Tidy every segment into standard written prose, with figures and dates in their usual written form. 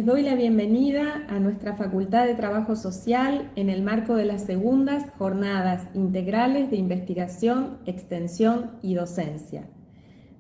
les doy la bienvenida a nuestra Facultad de Trabajo Social en el marco de las segundas jornadas integrales de investigación, extensión y docencia.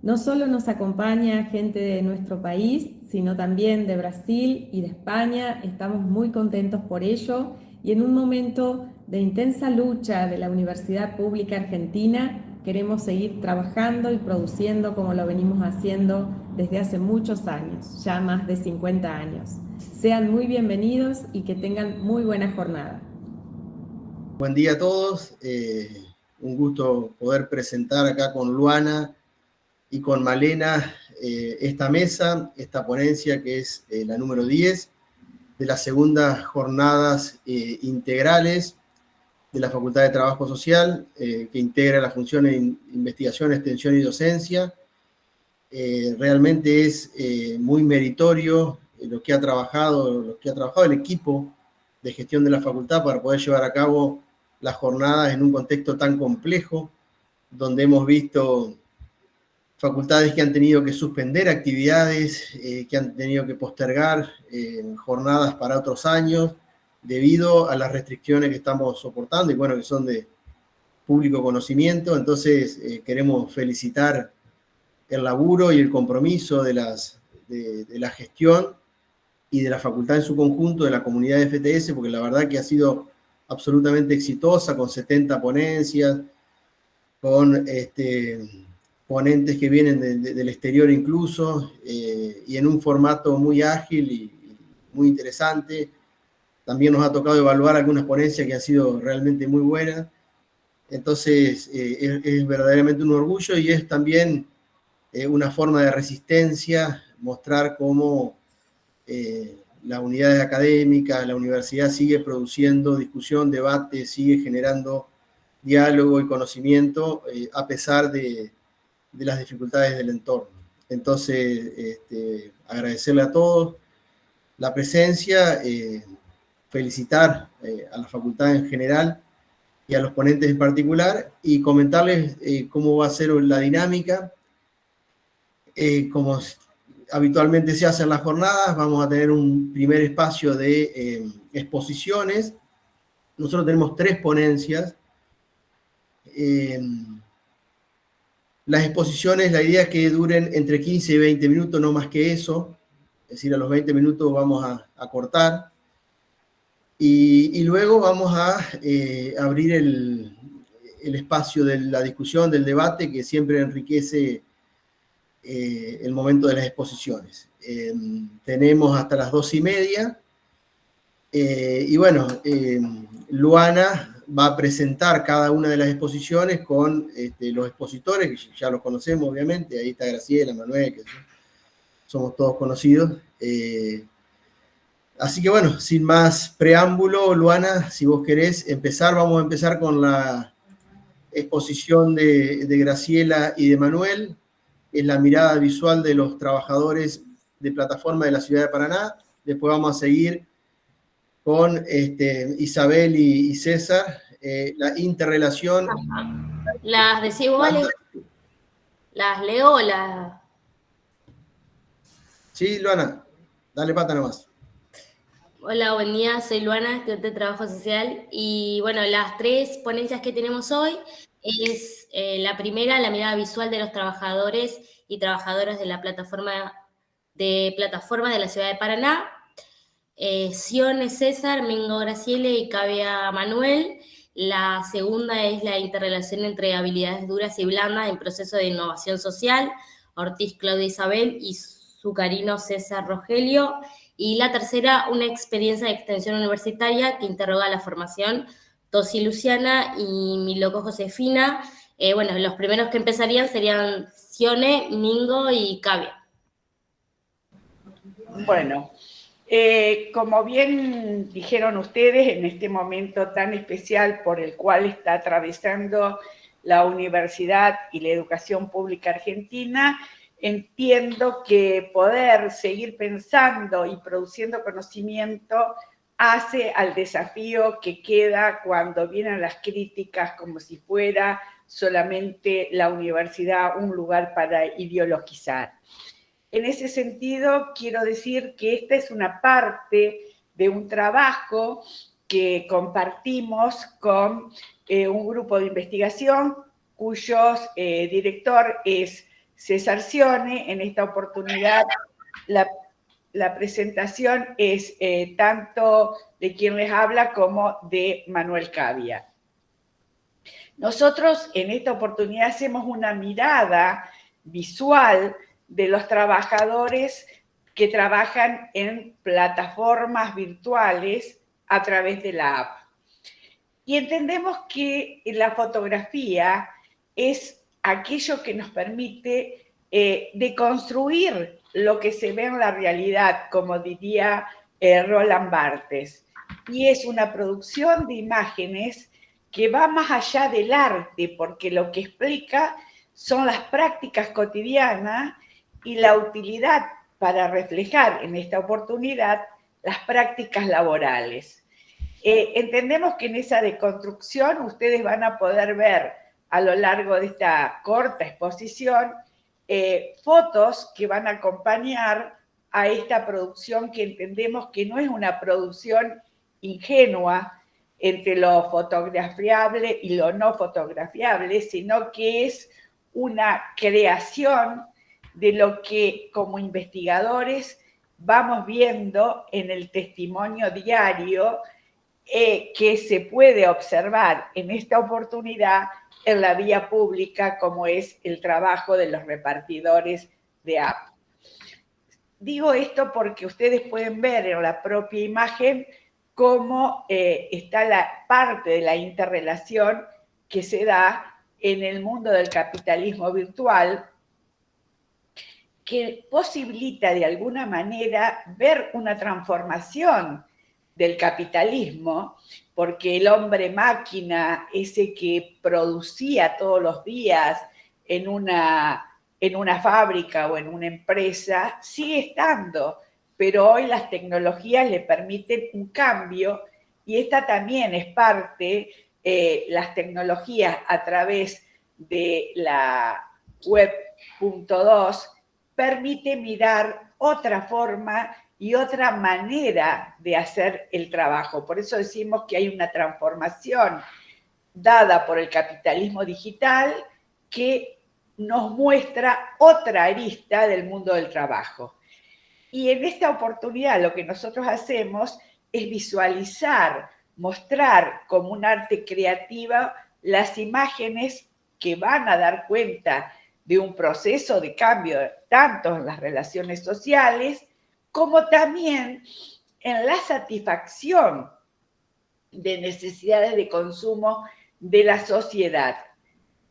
No solo nos acompaña gente de nuestro país, sino también de Brasil y de España. Estamos muy contentos por ello y en un momento de intensa lucha de la Universidad Pública Argentina queremos seguir trabajando y produciendo como lo venimos haciendo desde hace muchos años, ya más de 50 años. Sean muy bienvenidos y que tengan muy buena jornada. Buen día a todos. Un gusto poder presentar acá con Luana y con Malena esta mesa, esta ponencia que es la número 10 de las segundas jornadas integrales de la Facultad de Trabajo Social, que integra las funciones de investigación, extensión y docencia. Realmente es muy meritorio lo que ha trabajado el equipo de gestión de la facultad para poder llevar a cabo las jornadas en un contexto tan complejo, donde hemos visto facultades que han tenido que suspender actividades, que han tenido que postergar jornadas para otros años, debido a las restricciones que estamos soportando y bueno, que son de público conocimiento. Entonces queremos felicitar el laburo y el compromiso de la gestión y de la facultad en su conjunto, de la comunidad de FTS, porque la verdad que ha sido absolutamente exitosa, con 70 ponencias, con ponentes que vienen del exterior incluso, y en un formato muy ágil y muy interesante. También nos ha tocado evaluar algunas ponencias que han sido realmente muy buenas. Entonces, es verdaderamente un orgullo y es también una forma de resistencia, mostrar cómo las unidades académicas, la universidad sigue produciendo discusión, debate, sigue generando diálogo y conocimiento a pesar de las dificultades del entorno. Entonces, agradecerle a todos la presencia, felicitar a la facultad en general y a los ponentes en particular y comentarles cómo va a ser la dinámica. Como habitualmente se hace en las jornadas, vamos a tener un primer espacio de exposiciones. Nosotros tenemos 3 ponencias. Las exposiciones, la idea es que duren entre 15 y 20 minutos, no más que eso. Es decir, a los 20 minutos vamos a cortar. Y luego vamos a abrir el espacio de la discusión, del debate, que siempre enriquece el momento de las exposiciones. Tenemos hasta las 2:30. Y bueno, Luana va a presentar cada una de las exposiciones con los expositores, que ya los conocemos obviamente. Ahí está Graciela, Manuel, que somos todos conocidos. Así que bueno, sin más preámbulo, Luana, si vos querés empezar, vamos a empezar con la exposición de Graciela y de Manuel. Es la mirada visual de los trabajadores de plataforma de la ciudad de Paraná. Después vamos a seguir con Isabel y César, la interrelación. Las desiguales, las leo, las... Sí, Luana, dale pata nomás. Hola, buen día, soy Luana, estudiante de Trabajo Social, y bueno, las 3 ponencias que tenemos hoy es la primera, la mirada visual de los trabajadores y trabajadoras de la plataforma de la ciudad de Paraná. Sione César, Mingo Graciela y Cavia Manuel. La segunda es la interrelación entre habilidades duras y blandas en proceso de innovación social, Ortiz Claudia Isabel y Zucarino César Rogelio. Y la tercera, una experiencia de extensión universitaria que interroga la formación, Tosi Luciana y Miloco Josefina. Bueno, los primeros que empezarían serían Sione, Mingo y Cavia. Bueno, como bien dijeron ustedes, en este momento tan especial por el cual está atravesando la universidad y la educación pública argentina, entiendo que poder seguir pensando y produciendo conocimiento hace al desafío que queda cuando vienen las críticas como si fuera solamente la universidad un lugar para ideologizar. En ese sentido, quiero decir que esta es una parte de un trabajo que compartimos con un grupo de investigación cuyo director es César Cione. En esta oportunidad la presentación es tanto de quien les habla como de Manuel Cavia. Nosotros en esta oportunidad hacemos una mirada visual de los trabajadores que trabajan en plataformas virtuales a través de la app. Y entendemos que la fotografía es aquello que nos permite deconstruir lo que se ve en la realidad, como diría Roland Barthes. Y es una producción de imágenes que va más allá del arte, porque lo que explica son las prácticas cotidianas y la utilidad para reflejar en esta oportunidad las prácticas laborales. Entendemos que en esa deconstrucción ustedes van a poder ver a lo largo de esta corta exposición fotos que van a acompañar a esta producción que entendemos que no es una producción ingenua entre lo fotografiable y lo no fotografiable, sino que es una creación de lo que como investigadores vamos viendo en el testimonio diario que se puede observar en esta oportunidad en la vía pública, como es el trabajo de los repartidores de app. Digo esto porque ustedes pueden ver en la propia imagen cómo está la parte de la interrelación que se da en el mundo del capitalismo virtual, que posibilita de alguna manera ver una transformación del capitalismo, porque el hombre máquina, ese que producía todos los días en una fábrica o en una empresa, sigue estando, pero hoy las tecnologías le permiten un cambio y esta también es parte, las tecnologías a través de la web .2 permite mirar otra forma y otra manera de hacer el trabajo. Por eso decimos que hay una transformación dada por el capitalismo digital que nos muestra otra arista del mundo del trabajo. Y en esta oportunidad lo que nosotros hacemos es visualizar, mostrar como un arte creativa las imágenes que van a dar cuenta de un proceso de cambio tanto en las relaciones sociales como también en la satisfacción de necesidades de consumo de la sociedad.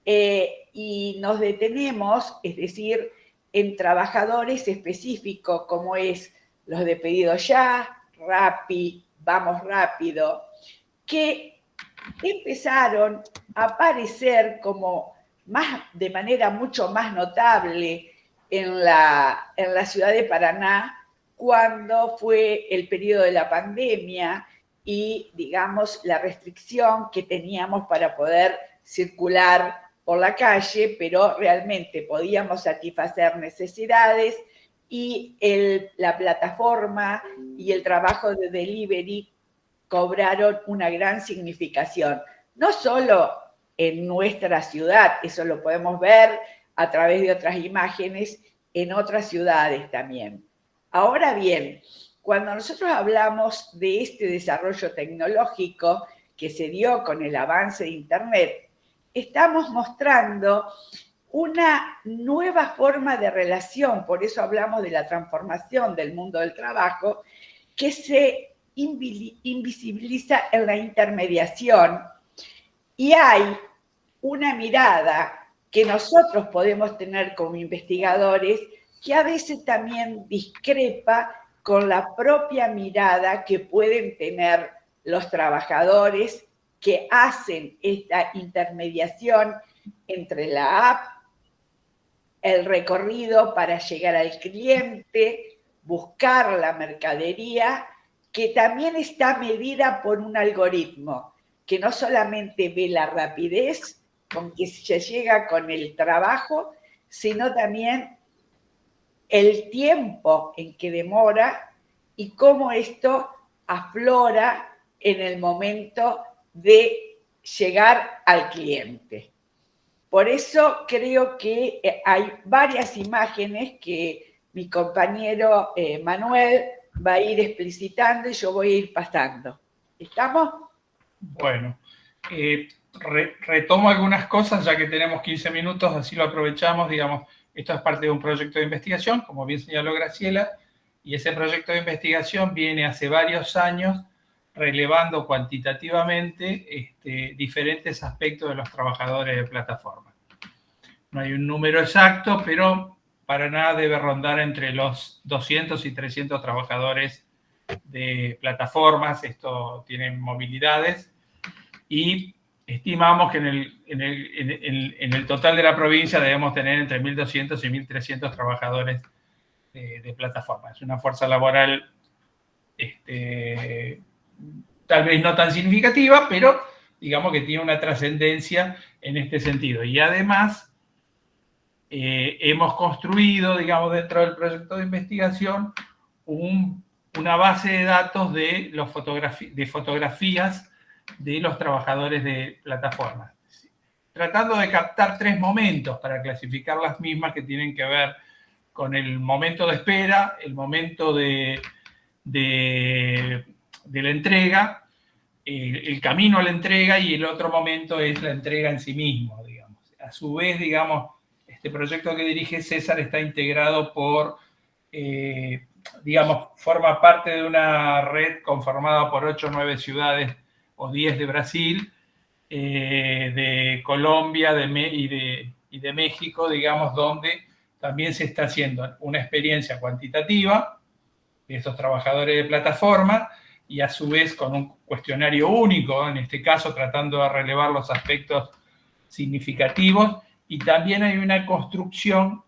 Y nos detenemos, es decir, en trabajadores específicos como es los de Pedido Ya, Rappi, Vamos Rápido, que empezaron a aparecer como de manera mucho más notable en la ciudad de Paraná cuando fue el periodo de la pandemia y, digamos, la restricción que teníamos para poder circular por la calle, pero realmente podíamos satisfacer necesidades y la plataforma y el trabajo de delivery cobraron una gran significación. No solo en nuestra ciudad, eso lo podemos ver a través de otras imágenes en otras ciudades también. Ahora bien, cuando nosotros hablamos de este desarrollo tecnológico que se dio con el avance de Internet, estamos mostrando una nueva forma de relación, por eso hablamos de la transformación del mundo del trabajo, que se invisibiliza en la intermediación y hay una mirada que nosotros podemos tener como investigadores que a veces también discrepa con la propia mirada que pueden tener los trabajadores que hacen esta intermediación entre la app, el recorrido para llegar al cliente, buscar la mercadería, que también está medida por un algoritmo, que no solamente ve la rapidez con que se llega con el trabajo, sino también el tiempo en que demora y cómo esto aflora en el momento de llegar al cliente. Por eso creo que hay varias imágenes que mi compañero Manuel va a ir explicitando y yo voy a ir pasando. ¿Estamos? Bueno, retomo algunas cosas ya que tenemos 15 minutos, así lo aprovechamos, digamos, esto es parte de un proyecto de investigación, como bien señaló Graciela, y ese proyecto de investigación viene hace varios años relevando cuantitativamente diferentes aspectos de los trabajadores de plataforma. No hay un número exacto, pero para nada debe rondar entre los 200 y 300 trabajadores de plataformas. Esto tiene movilidades y estimamos que en el total de la provincia debemos tener entre 1.200 y 1.300 trabajadores de plataforma. Es una fuerza laboral tal vez no tan significativa, pero digamos que tiene una trascendencia en este sentido. Y además hemos construido, digamos, dentro del proyecto de investigación una base de datos de fotografías de los trabajadores de plataformas, tratando de captar 3 momentos para clasificar las mismas que tienen que ver con el momento de espera, el momento de la entrega, el camino a la entrega, y el otro momento es la entrega en sí mismo, digamos. A su vez, digamos, este proyecto que dirige César está integrado por, digamos, forma parte de una red conformada por 8 o 9 ciudades o 10 de Brasil, de Colombia y de México, digamos, donde también se está haciendo una experiencia cuantitativa de estos trabajadores de plataforma y a su vez con un cuestionario único, en este caso tratando de relevar los aspectos significativos, y también hay una construcción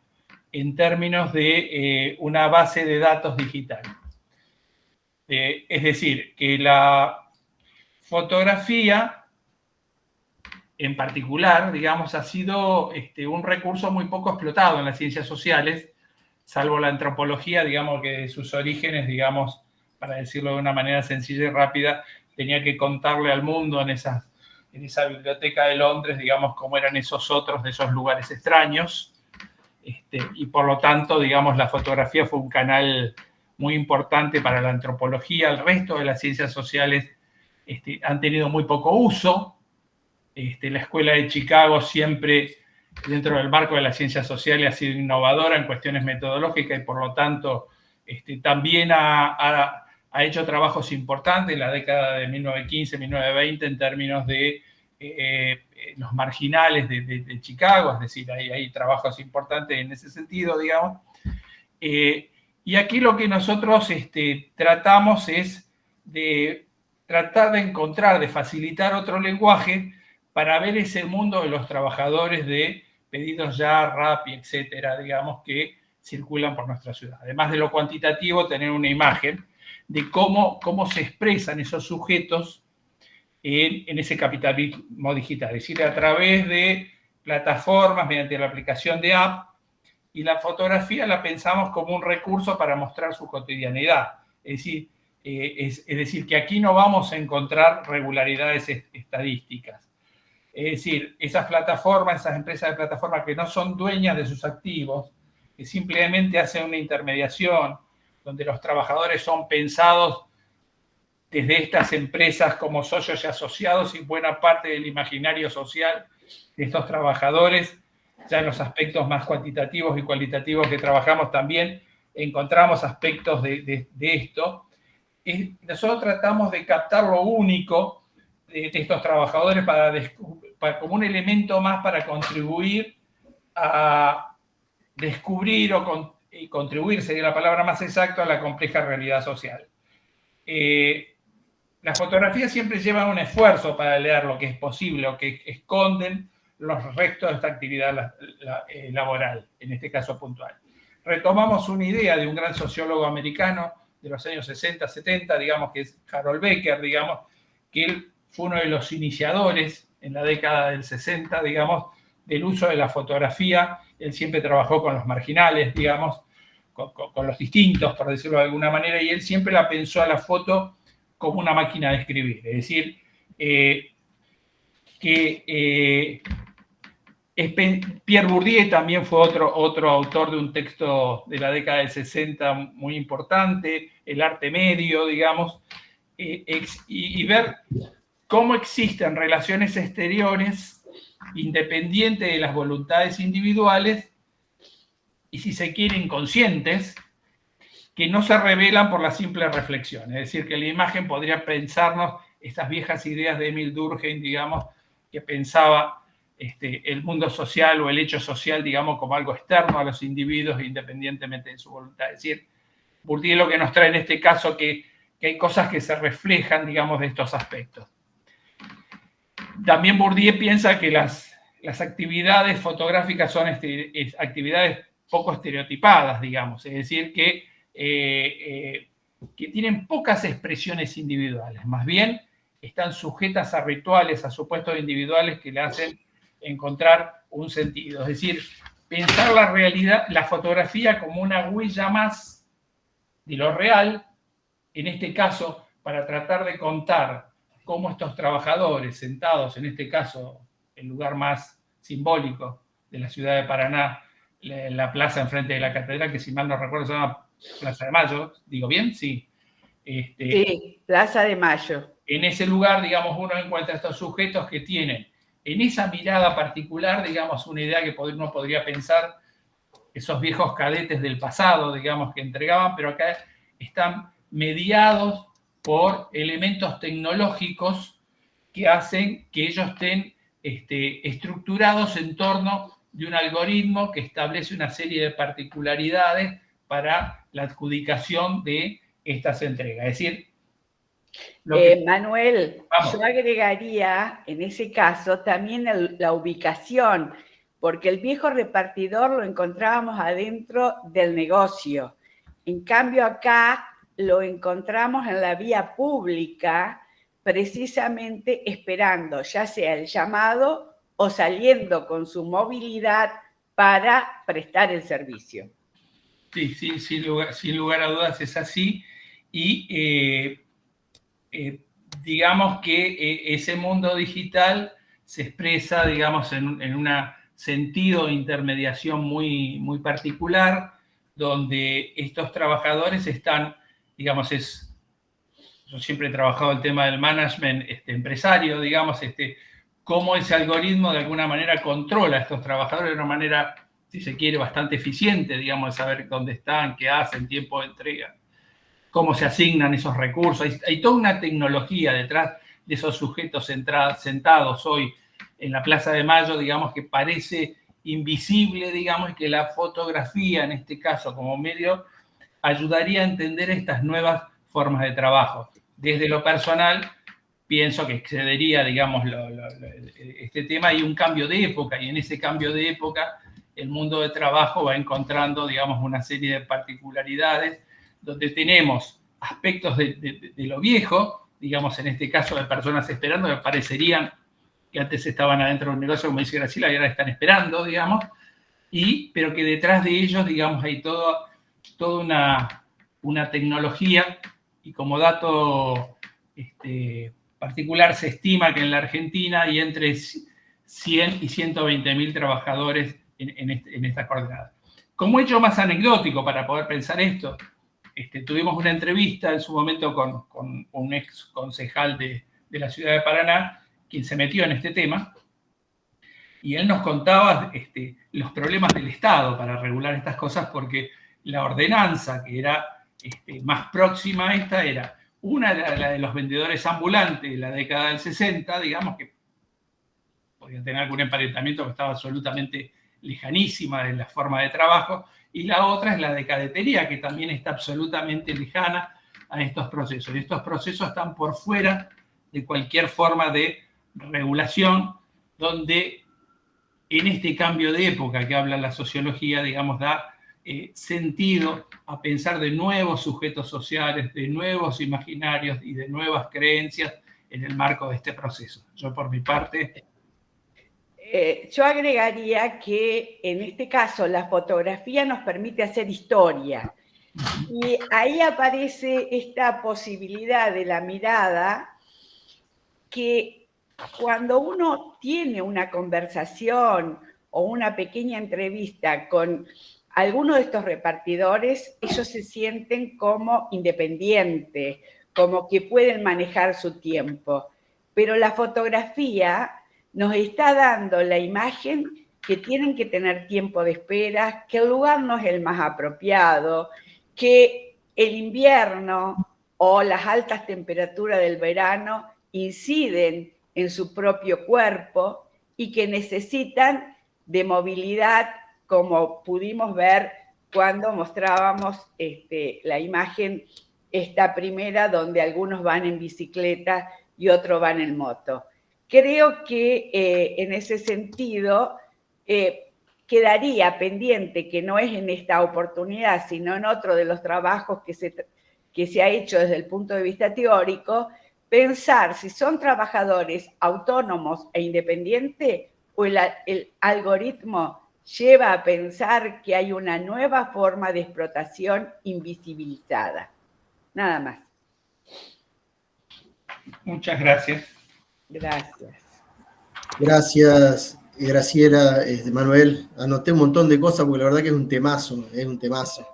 en términos de una base de datos digital. Es decir, que la fotografía en particular, digamos, ha sido un recurso muy poco explotado en las ciencias sociales, salvo la antropología, digamos, que de sus orígenes, digamos, para decirlo de una manera sencilla y rápida, tenía que contarle al mundo en esa biblioteca de Londres, digamos, cómo eran esos otros de esos lugares extraños, y por lo tanto, digamos, la fotografía fue un canal muy importante para la antropología. El resto de las ciencias sociales han tenido muy poco uso. La Escuela de Chicago siempre, dentro del marco de las ciencias sociales, ha sido innovadora en cuestiones metodológicas y por lo tanto también ha hecho trabajos importantes en la década de 1915, 1920 en términos de los marginales de Chicago, es decir, hay trabajos importantes en ese sentido, digamos. Y aquí lo que nosotros tratamos es de tratar de encontrar, de facilitar otro lenguaje para ver ese mundo de los trabajadores de pedidos ya, Rappi, etcétera, digamos, que circulan por nuestra ciudad. Además de lo cuantitativo, tener una imagen de cómo se expresan esos sujetos en ese capitalismo digital. Es decir, a través de plataformas, mediante la aplicación de app, y la fotografía la pensamos como un recurso para mostrar su cotidianidad. Es decir, que aquí no vamos a encontrar regularidades estadísticas. Es decir, esas plataformas, esas empresas de plataforma que no son dueñas de sus activos, que simplemente hacen una intermediación, donde los trabajadores son pensados desde estas empresas como socios y asociados, y buena parte del imaginario social de estos trabajadores, ya en los aspectos más cuantitativos y cualitativos que trabajamos también, encontramos aspectos de esto. Nosotros tratamos de captar lo único de estos trabajadores como un elemento más para contribuir a descubrir y contribuir, sería la palabra más exacta, a la compleja realidad social. Las fotografías siempre llevan un esfuerzo para leer lo que es posible o que esconden los restos de esta actividad laboral, en este caso puntual. Retomamos una idea de un gran sociólogo americano de los años 60, 70, digamos, que es Harold Becker, digamos, que él fue uno de los iniciadores en la década del 60, digamos, del uso de la fotografía. Él siempre trabajó con los marginales, digamos, con los distintos, por decirlo de alguna manera, y él siempre la pensó a la foto como una máquina de escribir. Es decir, Pierre Bourdieu también fue otro autor de un texto de la década del 60 muy importante, El arte medio, digamos, y ver cómo existen relaciones exteriores independientes de las voluntades individuales y, si se quiere, inconscientes, que no se revelan por la simple reflexión. Es decir, que la imagen podría pensarnos estas viejas ideas de Emil Durkheim, digamos, que pensaba el mundo social o el hecho social, digamos, como algo externo a los individuos independientemente de su voluntad. Es decir, Bourdieu lo que nos trae en este caso que hay cosas que se reflejan, digamos, de estos aspectos. También Bourdieu piensa que las actividades fotográficas son actividades poco estereotipadas, digamos, es decir, que tienen pocas expresiones individuales, más bien están sujetas a rituales, a supuestos individuales que le hacen encontrar un sentido. Es decir, pensar la realidad, la fotografía como una huella más de lo real, en este caso, para tratar de contar cómo estos trabajadores sentados, en este caso, el lugar más simbólico de la ciudad de Paraná, la plaza enfrente de la catedral, que si mal no recuerdo se llama Plaza de Mayo, ¿digo bien? Sí. Sí, Plaza de Mayo. En ese lugar, digamos, uno encuentra estos sujetos que tienen en esa mirada particular, digamos, una idea que uno podría pensar, esos viejos cadetes del pasado, digamos, que entregaban, pero acá están mediados por elementos tecnológicos que hacen que ellos estén estructurados en torno de un algoritmo que establece una serie de particularidades para la adjudicación de estas entregas. Es decir, Manuel, yo agregaría en ese caso también la ubicación, porque el viejo repartidor lo encontrábamos adentro del negocio. En cambio acá lo encontramos en la vía pública, precisamente esperando ya sea el llamado o saliendo con su movilidad para prestar el servicio. Sí, sí, sin lugar a dudas es así. Y digamos que ese mundo digital se expresa, digamos, en un sentido de intermediación muy, muy particular, donde estos trabajadores están, digamos, yo siempre he trabajado el tema del management empresario, digamos, cómo ese algoritmo de alguna manera controla a estos trabajadores de una manera, si se quiere, bastante eficiente, digamos, de saber dónde están, qué hacen, tiempo de entrega, cómo se asignan esos recursos. Hay toda una tecnología detrás de esos sujetos sentados hoy en la Plaza de Mayo, digamos, que parece invisible, digamos, y que la fotografía, en este caso, como medio, ayudaría a entender estas nuevas formas de trabajo. Desde lo personal, pienso que excedería, digamos, este tema y un cambio de época, y en ese cambio de época el mundo de trabajo va encontrando, digamos, una serie de particularidades donde tenemos aspectos de lo viejo, digamos, en este caso de personas esperando, que parecerían que antes estaban adentro de un negocio, como dice Graciela, y ahora están esperando, digamos, pero que detrás de ellos, digamos, hay toda una tecnología, y como dato particular, se estima que en la Argentina hay entre 100 y 120.000 trabajadores en esta coordenada. Como hecho más anecdótico para poder pensar esto, tuvimos una entrevista en su momento con un ex concejal de la ciudad de Paraná, quien se metió en este tema, y él nos contaba los problemas del Estado para regular estas cosas, porque la ordenanza que era más próxima a esta era una, la de los vendedores ambulantes de la década del 60, digamos, que podían tener algún emparentamiento, que estaba absolutamente lejanísima de la forma de trabajo, y la otra es la de cadetería, que también está absolutamente lejana a estos procesos. Y estos procesos están por fuera de cualquier forma de regulación, donde en este cambio de época que habla la sociología, digamos, da sentido a pensar de nuevos sujetos sociales, de nuevos imaginarios y de nuevas creencias en el marco de este proceso. Yo, por mi parte... yo agregaría que en este caso la fotografía nos permite hacer historia. Y ahí aparece esta posibilidad de la mirada que cuando uno tiene una conversación o una pequeña entrevista con alguno de estos repartidores, ellos se sienten como independientes, como que pueden manejar su tiempo. Pero la fotografía nos está dando la imagen que tienen que tener tiempo de espera, que el lugar no es el más apropiado, que el invierno o las altas temperaturas del verano inciden en su propio cuerpo y que necesitan de movilidad, como pudimos ver cuando mostrábamos la imagen esta primera, donde algunos van en bicicleta y otros van en moto. Creo que en ese sentido quedaría pendiente, que no es en esta oportunidad, sino en otro de los trabajos que se ha hecho desde el punto de vista teórico, pensar si son trabajadores autónomos e independientes o el algoritmo lleva a pensar que hay una nueva forma de explotación invisibilizada. Nada más. Muchas gracias. Gracias. Gracias, Graciela, Manuel. Anoté un montón de cosas porque la verdad que es un temazo, es un temazo.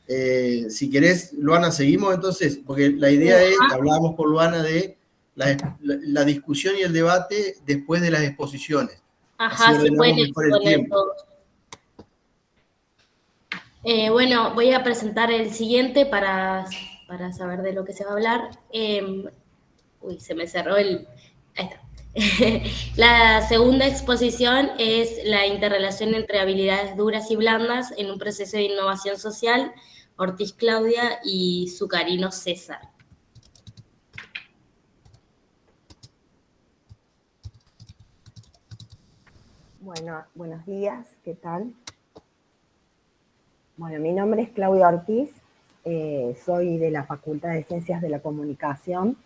Si querés, Luana, seguimos entonces, porque la idea es, hablábamos con Luana de la discusión y el debate después de las exposiciones. Ajá, así se pueden mejor el exponer tiempo. todos. Bueno, voy a presentar el siguiente para saber de lo que se va a hablar. Uy, se me cerró el... Ahí está. La segunda exposición es la interrelación entre habilidades duras y blandas en un proceso de innovación social, Ortiz Claudia y Zucarino César. Bueno, buenos días, ¿qué tal? Bueno, mi nombre es Claudia Ortiz, soy de la Facultad de Ciencias de la Comunicación.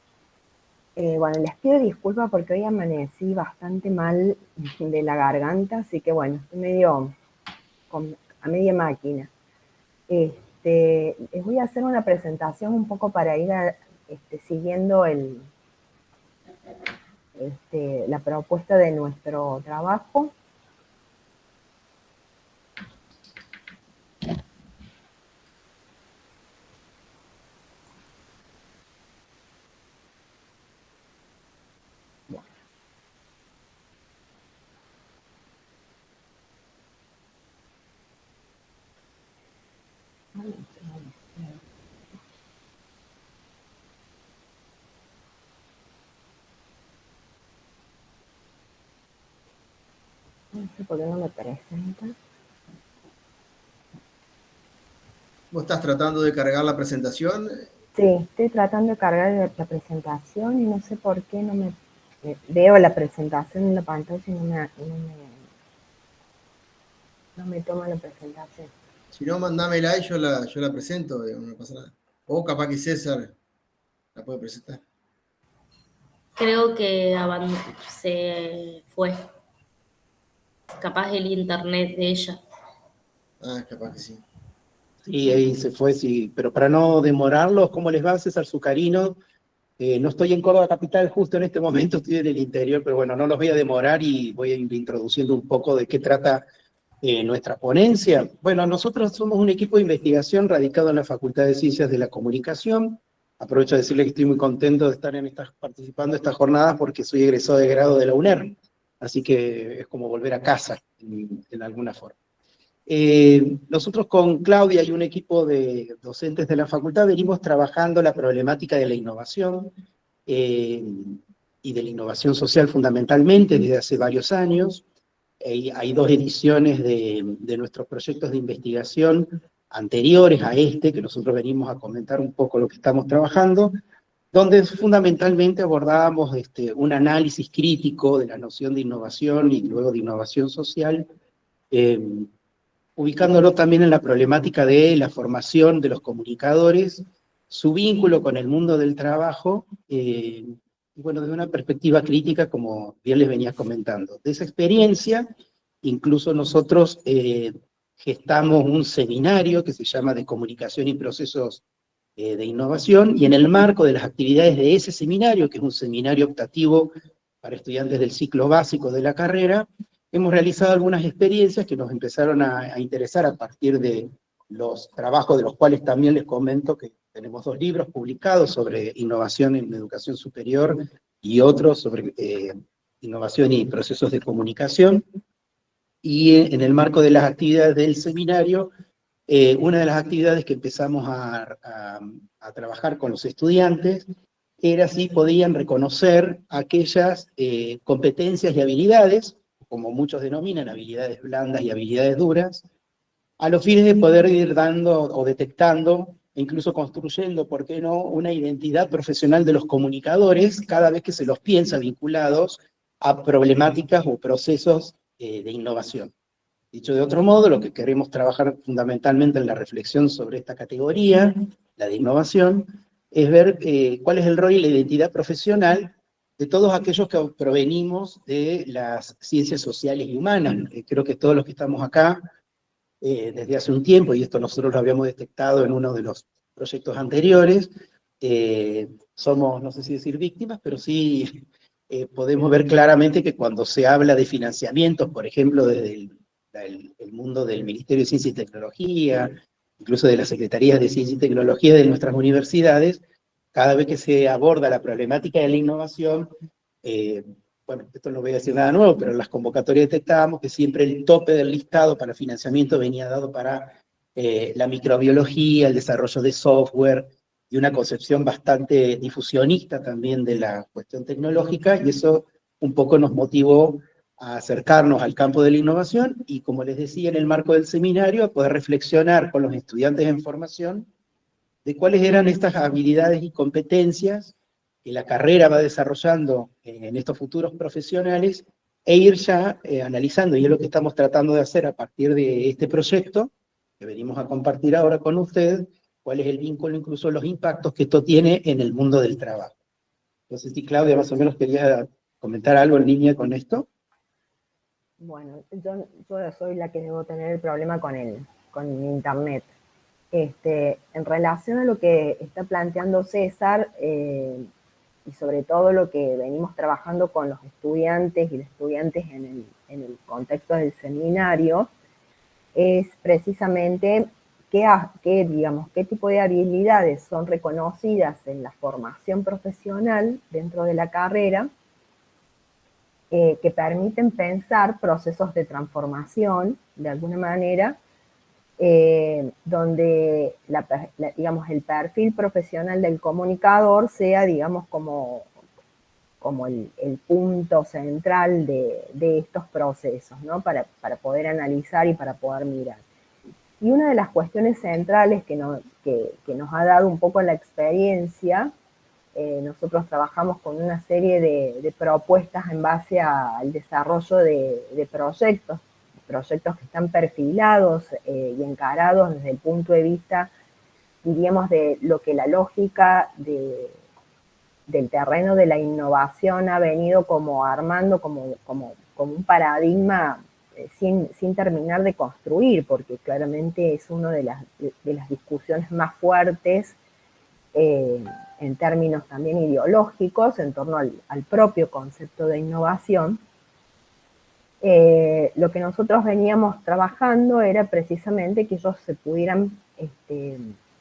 Bueno, les pido disculpas porque hoy amanecí bastante mal de la garganta, así que bueno, estoy medio a media máquina. Les voy a hacer una presentación un poco para ir siguiendo la propuesta de nuestro trabajo. No sé por qué no me presenta. ¿Vos estás tratando de cargar la presentación? Sí, estoy tratando de cargar la presentación y no sé por qué no me... Veo la presentación en la pantalla y no me toma la presentación. Si no, mandámela y yo la presento, no pasa nada. O capaz que César la puede presentar. Creo que se fue. Capaz el internet de ella. Ah, capaz que sí. Sí, ahí se fue, sí. Pero para no demorarlos, ¿cómo les va, César Zucarino? No estoy en Córdoba Capital justo en este momento, estoy en el interior, pero bueno, no los voy a demorar y voy a ir introduciendo un poco de qué trata nuestra ponencia. Bueno, nosotros somos un equipo de investigación radicado en la Facultad de Ciencias de la Comunicación. Aprovecho a decirles que estoy muy contento de estar participando en estas jornadas porque soy egresado de grado de la UNER, así que es como volver a casa, en alguna forma. Nosotros con Claudia y un equipo de docentes de la facultad venimos trabajando la problemática de la innovación y de la innovación social fundamentalmente desde hace varios años. Hay dos ediciones de nuestros proyectos de investigación anteriores a que nosotros venimos a comentar un poco lo que estamos trabajando, donde fundamentalmente abordábamos un análisis crítico de la noción de innovación y luego de innovación social, ubicándolo también en la problemática de la formación de los comunicadores, su vínculo con el mundo del trabajo, y y bueno, desde una perspectiva crítica, como bien les venía comentando. De esa experiencia, incluso nosotros gestamos un seminario que se llama de comunicación y procesos de innovación, y en el marco de las actividades de ese seminario, que es un seminario optativo para estudiantes del ciclo básico de la carrera, hemos realizado algunas experiencias que nos empezaron a interesar a partir de los trabajos de los cuales también les comento que tenemos 2 libros publicados sobre innovación en educación superior y otros sobre innovación y procesos de comunicación. Y en el marco de las actividades del seminario, una de las actividades que empezamos a trabajar con los estudiantes era si podían reconocer aquellas competencias y habilidades, como muchos denominan, habilidades blandas y habilidades duras, a los fines de poder ir dando o detectando, e incluso construyendo, ¿por qué no?, una identidad profesional de los comunicadores cada vez que se los piensa vinculados a problemáticas o procesos de innovación. Dicho de otro modo, lo que queremos trabajar fundamentalmente en la reflexión sobre esta categoría, la de innovación, es ver cuál es el rol y la identidad profesional de todos aquellos que provenimos de las ciencias sociales y humanas. Creo que todos los que estamos acá desde hace un tiempo, y esto nosotros lo habíamos detectado en uno de los proyectos anteriores, somos, no sé si decir víctimas, pero sí podemos ver claramente que cuando se habla de financiamientos, por ejemplo, desde el mundo del Ministerio de Ciencia y Tecnología, incluso de las Secretarías de Ciencia y Tecnología de nuestras universidades, cada vez que se aborda la problemática de la innovación, bueno, esto no voy a decir nada nuevo, pero en las convocatorias detectábamos que siempre el tope del listado para financiamiento venía dado para la microbiología, el desarrollo de software, y una concepción bastante difusionista también de la cuestión tecnológica, y eso un poco nos motivó a acercarnos al campo de la innovación, y como les decía en el marco del seminario, a poder reflexionar con los estudiantes en formación de cuáles eran estas habilidades y competencias que la carrera va desarrollando en estos futuros profesionales, e ir ya analizando, y es lo que estamos tratando de hacer a partir de este proyecto, que venimos a compartir ahora con ustedes, cuál es el vínculo, incluso los impactos que esto tiene en el mundo del trabajo. Entonces, si Claudia más o menos quería comentar algo en línea con esto. Bueno, yo soy la que debo tener el problema con internet. En relación a lo que está planteando César, y sobre todo lo que venimos trabajando con los estudiantes y las estudiantes en el contexto del seminario, es precisamente qué tipo de habilidades son reconocidas en la formación profesional dentro de la carrera, que permiten pensar procesos de transformación, de alguna manera, donde digamos, el perfil profesional del comunicador sea, digamos, como el punto central de estos procesos, ¿no? Para poder analizar y para poder mirar. Y una de las cuestiones centrales que nos ha dado un poco la experiencia, nosotros trabajamos con una serie de propuestas en base al desarrollo de proyectos que están perfilados y encarados desde el punto de vista, diríamos, de lo que la lógica del terreno de la innovación ha venido como armando como un paradigma sin terminar de construir, porque claramente es una de las discusiones más fuertes en términos también ideológicos en torno al propio concepto de innovación. Lo que nosotros veníamos trabajando era precisamente que ellos se pudieran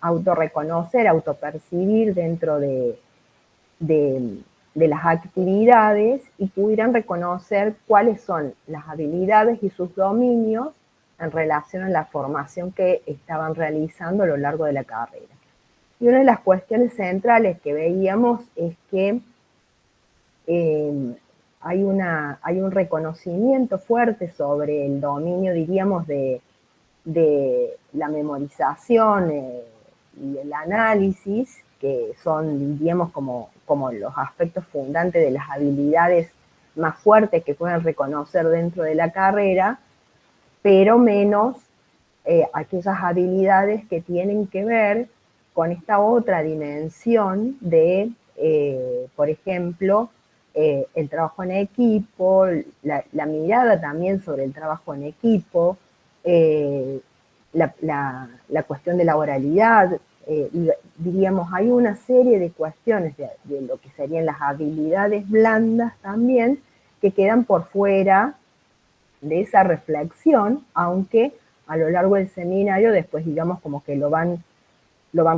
autorreconocer, autopercibir dentro de las actividades y pudieran reconocer cuáles son las habilidades y sus dominios en relación a la formación que estaban realizando a lo largo de la carrera. Y una de las cuestiones centrales que veíamos es que hay un reconocimiento fuerte sobre el dominio, diríamos, de la memorización y el análisis, que son, diríamos, como los aspectos fundantes de las habilidades más fuertes que pueden reconocer dentro de la carrera, pero menos aquellas habilidades que tienen que ver con esta otra dimensión de por ejemplo, el trabajo en equipo, la mirada también sobre el trabajo en equipo, la cuestión de la oralidad, diríamos, hay una serie de cuestiones de lo que serían las habilidades blandas también, que quedan por fuera de esa reflexión, aunque a lo largo del seminario después, digamos, como que lo van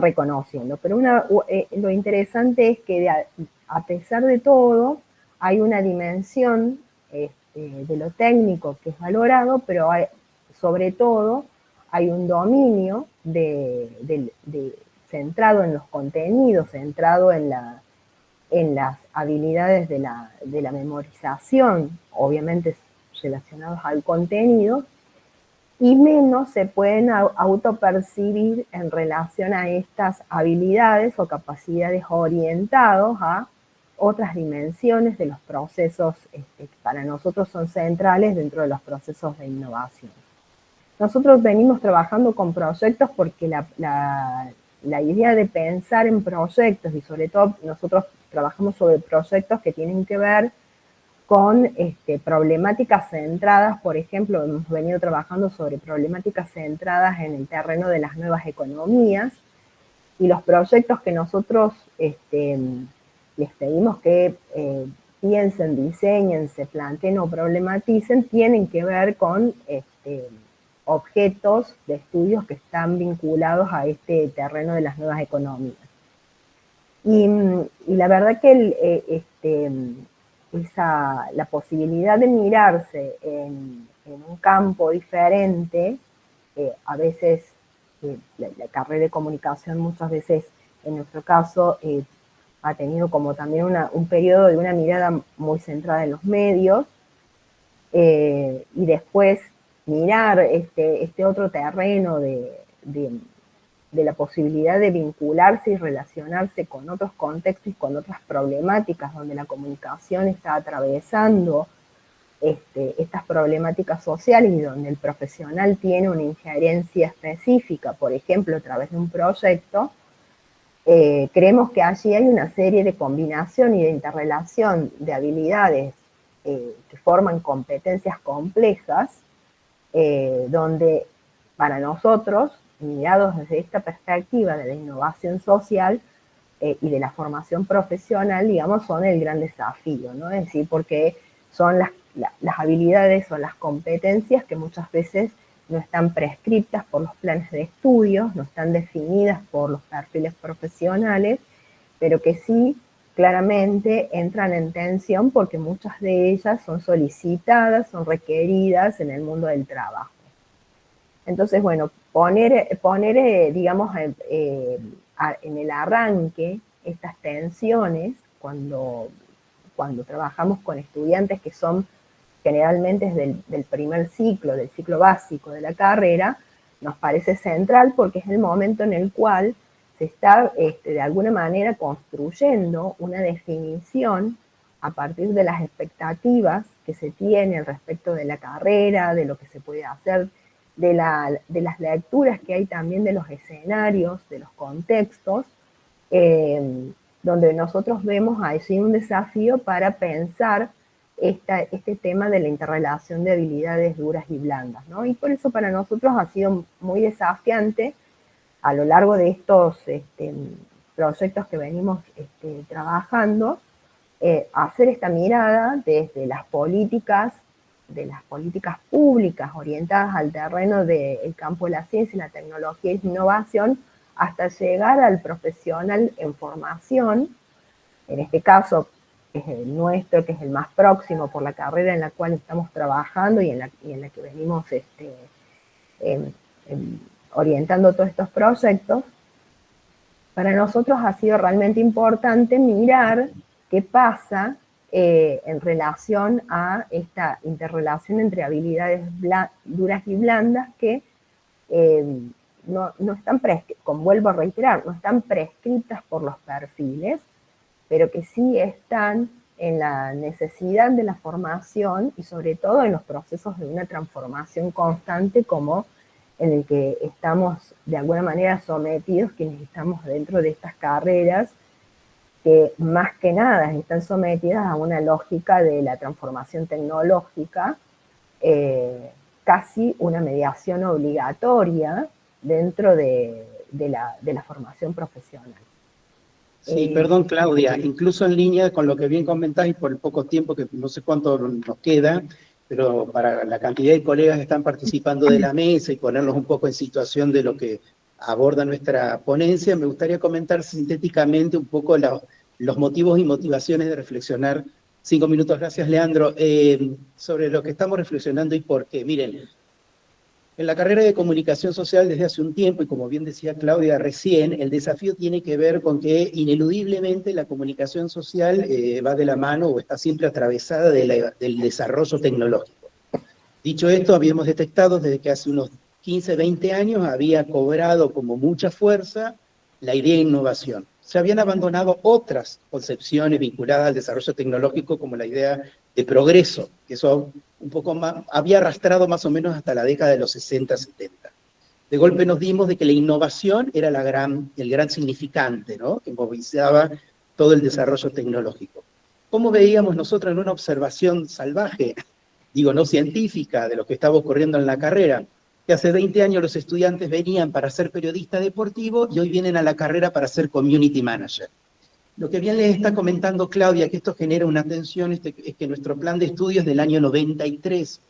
reconociendo. Pero lo interesante es que a pesar de todo, hay una dimensión de lo técnico que es valorado, pero sobre todo hay un dominio centrado en los contenidos, centrado en las habilidades de la memorización, obviamente relacionados al contenido, y menos se pueden autopercibir en relación a estas habilidades o capacidades orientados a otras dimensiones de los procesos que para nosotros son centrales dentro de los procesos de innovación. Nosotros venimos trabajando con proyectos porque la idea de pensar en proyectos, y sobre todo nosotros trabajamos sobre proyectos que tienen que ver con problemáticas centradas, por ejemplo, hemos venido trabajando sobre problemáticas centradas en el terreno de las nuevas economías, y los proyectos que nosotros les pedimos que piensen, diseñen, se planteen o problematicen, tienen que ver con objetos de estudios que están vinculados a este terreno de las nuevas economías. Y la verdad que la posibilidad de mirarse en un campo diferente, a veces la carrera de comunicación muchas veces, en nuestro caso, ha tenido como también un periodo de una mirada muy centrada en los medios, y después mirar este otro terreno de la posibilidad de vincularse y relacionarse con otros contextos y con otras problemáticas donde la comunicación está atravesando estas problemáticas sociales y donde el profesional tiene una injerencia específica, por ejemplo, a través de un proyecto. Creemos que allí hay una serie de combinación y de interrelación de habilidades que forman competencias complejas, donde para nosotros, mirados desde esta perspectiva de la innovación social y de la formación profesional, digamos, son el gran desafío, ¿no? Es decir, porque son las habilidades o las competencias que muchas veces no están prescriptas por los planes de estudios, no están definidas por los perfiles profesionales, pero que sí claramente entran en tensión porque muchas de ellas son solicitadas, son requeridas en el mundo del trabajo. Entonces, bueno, poner digamos, en el arranque estas tensiones cuando trabajamos con estudiantes que son generalmente del primer ciclo, del ciclo básico de la carrera, nos parece central porque es el momento en el cual se está de alguna manera construyendo una definición a partir de las expectativas que se tienen respecto de la carrera, de lo que se puede hacer, de las lecturas que hay también de los escenarios, de los contextos, donde nosotros vemos allí un desafío para pensar este tema de la interrelación de habilidades duras y blandas, ¿no? Y por eso para nosotros ha sido muy desafiante a lo largo de estos proyectos que venimos trabajando, hacer esta mirada desde las políticas públicas orientadas al terreno del campo de la ciencia, la tecnología y la innovación, hasta llegar al profesional en formación, en este caso es el nuestro, que es el más próximo por la carrera en la cual estamos trabajando y en la que venimos orientando todos estos proyectos. Para nosotros ha sido realmente importante mirar qué pasa en relación a esta interrelación entre habilidades duras y blandas que no están vuelvo a reiterar, no están prescritas por los perfiles, pero que sí están en la necesidad de la formación y sobre todo en los procesos de una transformación constante como en el que estamos de alguna manera sometidos quienes estamos dentro de estas carreras, que más que nada están sometidas a una lógica de la transformación tecnológica, casi una mediación obligatoria dentro de la formación profesional. Sí, perdón Claudia, incluso en línea con lo que bien comentáis, por el poco tiempo que no sé cuánto nos queda, pero para la cantidad de colegas que están participando de la mesa y ponerlos un poco en situación de lo que aborda nuestra ponencia, me gustaría comentar sintéticamente un poco los motivos y motivaciones de reflexionar. 5 minutos, gracias Leandro, sobre lo que estamos reflexionando y por qué. Miren, en la carrera de comunicación social desde hace un tiempo, y como bien decía Claudia recién, el desafío tiene que ver con que ineludiblemente la comunicación social va de la mano o está siempre atravesada del desarrollo tecnológico. Dicho esto, habíamos detectado desde que hace unos 15, 20 años había cobrado como mucha fuerza la idea de innovación. Se habían abandonado otras concepciones vinculadas al desarrollo tecnológico como la idea de progreso, que eso un poco más, había arrastrado más o menos hasta la década de los 60, 70. De golpe nos dimos de que la innovación era el gran significante, ¿no? Que movilizaba todo el desarrollo tecnológico. ¿Cómo veíamos nosotros en una observación salvaje, digo, no científica, de lo que estaba ocurriendo en la carrera? Que hace 20 años los estudiantes venían para ser periodista deportivo y hoy vienen a la carrera para ser community manager. Lo que bien les está comentando Claudia, que esto genera una tensión, es que nuestro plan de estudios es del año 93.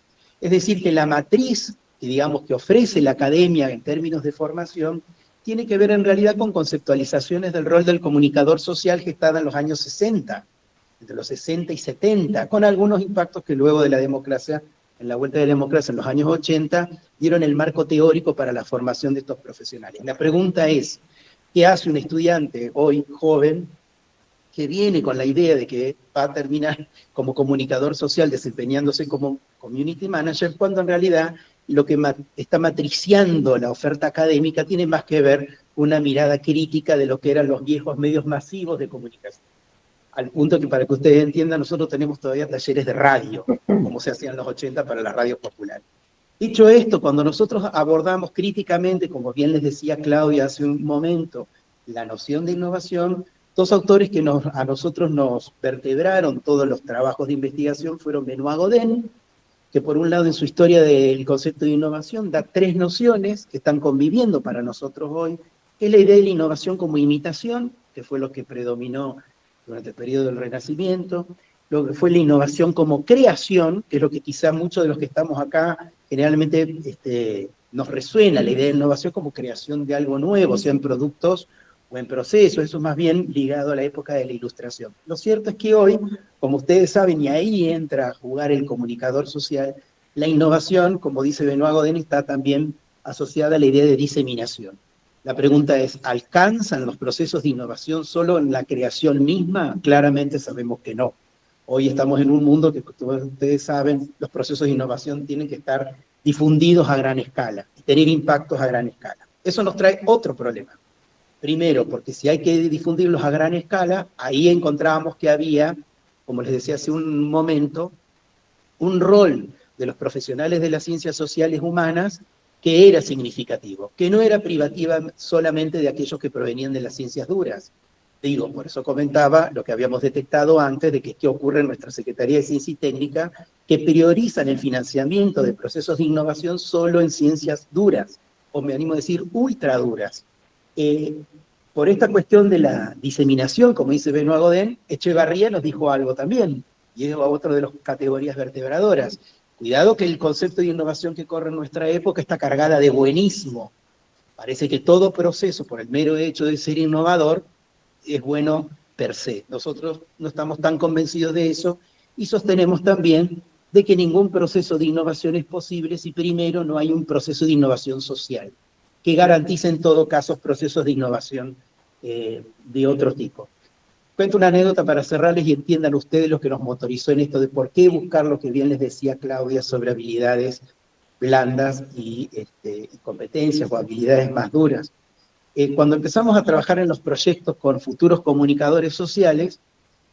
Es decir, que la matriz, que ofrece la academia en términos de formación, tiene que ver en realidad con conceptualizaciones del rol del comunicador social gestada en los años 60, entre los 60 y 70, con algunos impactos que luego de la democracia, en la vuelta de la democracia en los años 80, dieron el marco teórico para la formación de estos profesionales. La pregunta es, ¿qué hace un estudiante hoy joven que viene con la idea de que va a terminar como comunicador social desempeñándose como community manager, cuando en realidad lo que está matriciando la oferta académica tiene más que ver con una mirada crítica de lo que eran los viejos medios masivos de comunicación? Al punto que, para que ustedes entiendan, nosotros tenemos todavía talleres de radio, como se hacían en los 80 para las radios populares. Dicho esto, cuando nosotros abordamos críticamente, como bien les decía Claudia hace un momento, la noción de innovación, dos autores que a nosotros nos vertebraron todos los trabajos de investigación fueron Benoît Godin, que por un lado en su historia del concepto de innovación da 3 nociones que están conviviendo para nosotros hoy, que es la idea de la innovación como imitación, que fue lo que predominó durante el periodo del Renacimiento, lo que fue la innovación como creación, que es lo que quizá muchos de los que estamos acá generalmente nos resuena, la idea de innovación como creación de algo nuevo, sea en productos o en procesos, eso es más bien ligado a la época de la Ilustración. Lo cierto es que hoy, como ustedes saben, y ahí entra a jugar el comunicador social, la innovación, como dice Benoît Godin, está también asociada a la idea de diseminación. La pregunta es, ¿alcanzan los procesos de innovación solo en la creación misma? Claramente sabemos que no. Hoy estamos en un mundo que, como ustedes saben, los procesos de innovación tienen que estar difundidos a gran escala, y tener impactos a gran escala. Eso nos trae otro problema. Primero, porque si hay que difundirlos a gran escala, ahí encontrábamos que había, como les decía hace un momento, un rol de los profesionales de las ciencias sociales humanas que era significativo, que no era privativa solamente de aquellos que provenían de las ciencias duras. Digo, por eso comentaba lo que habíamos detectado antes de que qué ocurre en nuestra Secretaría de Ciencia y Técnica, que priorizan el financiamiento de procesos de innovación solo en ciencias duras, o me animo a decir ultra duras. Por esta cuestión de la diseminación, como dice Benoît Godin, Echevarría nos dijo algo también, y es otro de las categorías vertebradoras. Cuidado que el concepto de innovación que corre en nuestra época está cargada de buenismo. Parece que todo proceso, por el mero hecho de ser innovador, es bueno per se. Nosotros no estamos tan convencidos de eso, y sostenemos también de que ningún proceso de innovación es posible si primero no hay un proceso de innovación social, que garantice en todo caso procesos de innovación de otro tipo. Cuento una anécdota para cerrarles y entiendan ustedes lo que nos motorizó en esto de por qué buscar lo que bien les decía Claudia sobre habilidades blandas y competencias o habilidades más duras. Cuando empezamos a trabajar en los proyectos con futuros comunicadores sociales,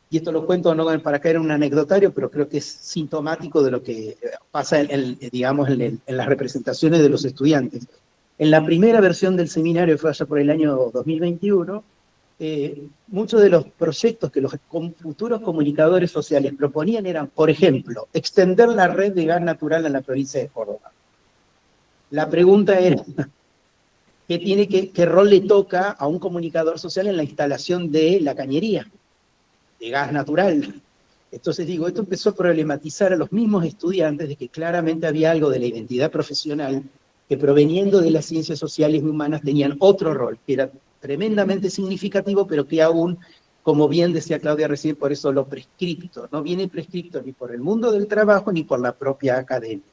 y esto lo cuento no para caer en un anecdotario, pero creo que es sintomático de lo que pasa en las representaciones de los estudiantes. En la primera versión del seminario, que fue allá por el año 2021, muchos de los proyectos que los futuros comunicadores sociales proponían eran, por ejemplo, extender la red de gas natural en la provincia de Córdoba. La pregunta era, ¿qué rol le toca a un comunicador social en la instalación de la cañería de gas natural? Entonces digo, esto empezó a problematizar a los mismos estudiantes de que claramente había algo de la identidad profesional que, proveniendo de las ciencias sociales y humanas, tenían otro rol, que era tremendamente significativo, pero que aún, como bien decía Claudia recién, por eso lo prescripto, no viene prescripto ni por el mundo del trabajo ni por la propia academia.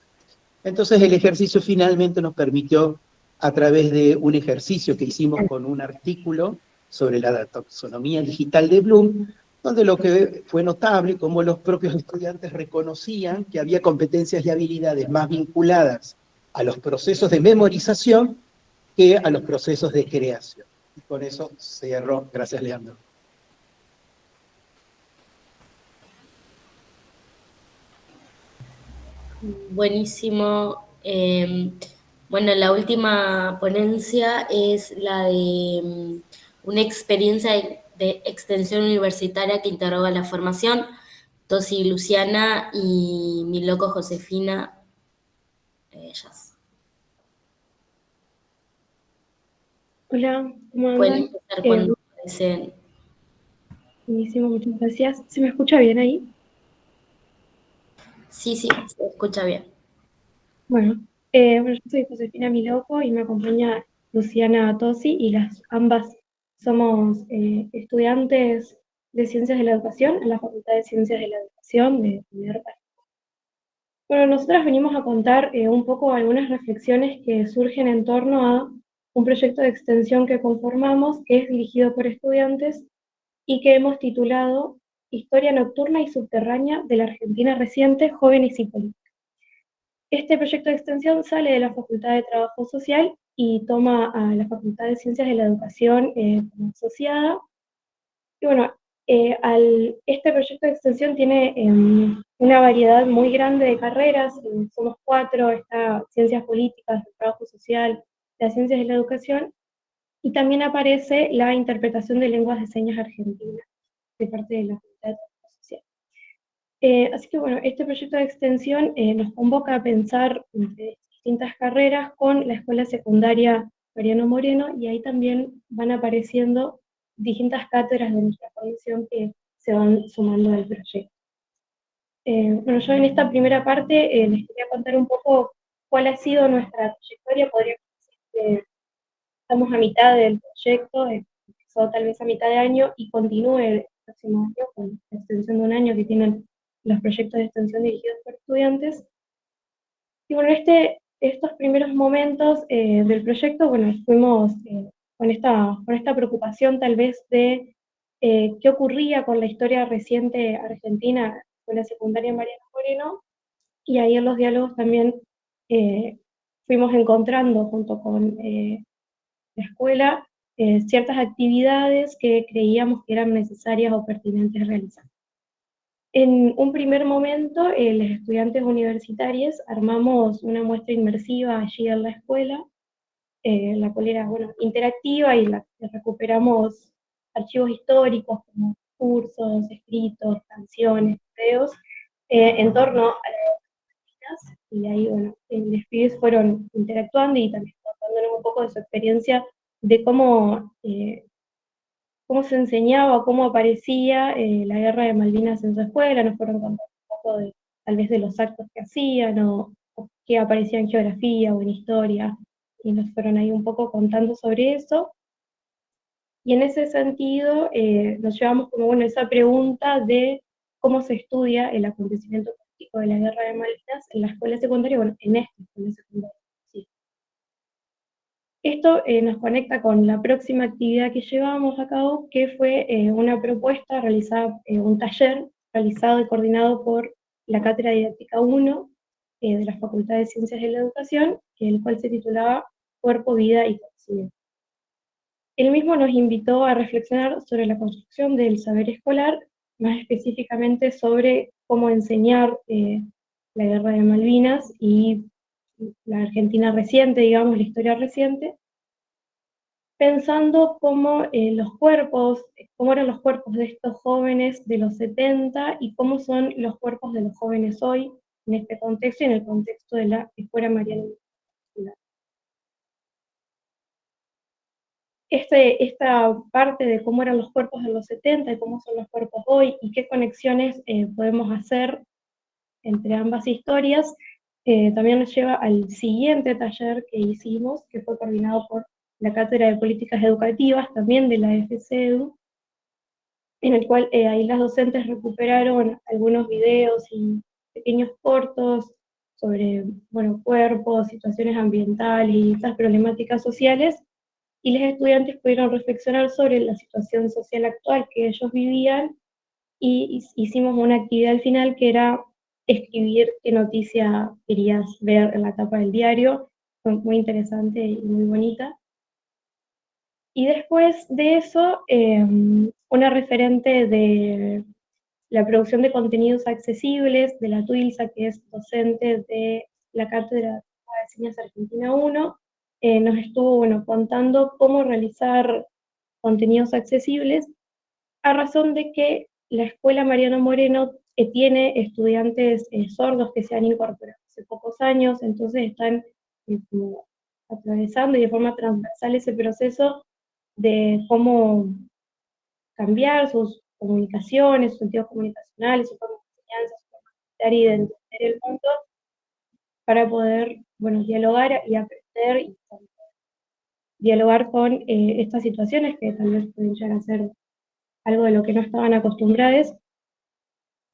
Entonces el ejercicio finalmente nos permitió, a través de un ejercicio que hicimos con un artículo sobre la taxonomía digital de Bloom, donde lo que fue notable, como los propios estudiantes reconocían que había competencias y habilidades más vinculadas a los procesos de memorización que a los procesos de creación. Y con eso cierro. Gracias, Leandro. Buenísimo. Bueno, la última ponencia es la de una experiencia de extensión universitaria que interroga la formación. Tosi Luciana y mi loco Josefina, ellas. Hola, ¿cómo Pueden andan? empezar cuando deseen. Buenísimo, muchas gracias. ¿Se me escucha bien ahí? Sí, se escucha bien. Bueno, yo soy Josefina Miloco y me acompaña Luciana Tosi y ambas somos estudiantes de Ciencias de la Educación en la Facultad de Ciencias de la Educación de UNER. Bueno, nosotras venimos a contar un poco algunas reflexiones que surgen en torno a un proyecto de extensión que conformamos, que es dirigido por estudiantes y que hemos titulado Historia nocturna y subterránea de la Argentina reciente, jóvenes y política. Este proyecto de extensión sale de la Facultad de Trabajo Social y toma a la Facultad de Ciencias de la Educación como asociada. Y bueno, este proyecto de extensión tiene una variedad muy grande de carreras, somos 4, está Ciencias Políticas, Trabajo Social, las Ciencias de la Educación, y también aparece la interpretación de lenguas de señas argentinas de parte de la Facultad de Trabajo Social. Así que bueno, este proyecto de extensión nos convoca a pensar entre distintas carreras con la Escuela Secundaria Mariano Moreno, y ahí también van apareciendo distintas cátedras de nuestra formación que se van sumando al proyecto. Bueno, yo en esta primera parte les quería contar un poco cuál ha sido nuestra trayectoria. Podríamos decir que estamos a mitad del proyecto, empezó tal vez a mitad de año y continúe el próximo año con la extensión de un año que tienen los proyectos de extensión dirigidos por estudiantes. Y bueno, estos primeros momentos del proyecto, bueno, fuimos con esta preocupación tal vez de qué ocurría con la historia reciente argentina con la secundaria Mariano Moreno, y ahí en los diálogos también fuimos encontrando junto con la escuela ciertas actividades que creíamos que eran necesarias o pertinentes realizar. En un primer momento, los estudiantes universitarios armamos una muestra inmersiva allí en la escuela, la cual era, bueno, interactiva, y la que recuperamos archivos históricos como cursos, escritos, canciones, videos, en torno a las disciplinas, y ahí, bueno, los pibes fueron interactuando y también contándonos un poco de su experiencia de cómo se enseñaba, cómo aparecía la guerra de Malvinas en su escuela. Nos fueron contando un poco tal vez de los actos que hacían, o que aparecía en geografía o en historia, y nos fueron ahí un poco contando sobre eso. Y en ese sentido nos llevamos como, bueno, esa pregunta de cómo se estudia el acontecimiento político de la guerra de Malvinas en la escuela secundaria, bueno, en esta escuela secundaria. Sí. Esto nos conecta con la próxima actividad que llevábamos a cabo, que fue una propuesta realizada, un taller realizado y coordinado por la Cátedra de Didáctica 1 de la Facultad de Ciencias de la Educación, el cual se titulaba Cuerpo, Vida y Conocimiento. El mismo nos invitó a reflexionar sobre la construcción del saber escolar, más específicamente sobre cómo enseñar la guerra de Malvinas y la Argentina reciente, digamos, la historia reciente, pensando cómo eran los cuerpos de estos jóvenes de los 70 y cómo son los cuerpos de los jóvenes hoy en este contexto y en el contexto de la Escuela Mariano Moreno. Esta parte de cómo eran los cuerpos de los 70 y cómo son los cuerpos hoy y qué conexiones podemos hacer entre ambas historias, también nos lleva al siguiente taller que hicimos, que fue coordinado por la Cátedra de Políticas Educativas, también de la FCEDU, en el cual ahí las docentes recuperaron algunos videos y pequeños cortos sobre, cuerpos, situaciones ambientales y estas problemáticas sociales, y los estudiantes pudieron reflexionar sobre la situación social actual que ellos vivían, y hicimos una actividad al final que era escribir qué noticia querías ver en la tapa del diario. Fue muy interesante y muy bonita. Y después de eso, una referente de la producción de contenidos accesibles de la TUILSA, que es docente de la Cátedra de Ciencias Argentina 1, nos estuvo contando cómo realizar contenidos accesibles, a razón de que la Escuela Mariano Moreno tiene estudiantes sordos que se han incorporado hace pocos años, entonces están como atravesando y de forma transversal ese proceso de cómo cambiar sus comunicaciones, sus sentidos comunicacionales, su forma de enseñanza, su forma de estar y de entender el mundo, para poder, dialogar y aprender y dialogar con estas situaciones que tal vez pueden llegar a ser algo de lo que no estaban acostumbrados.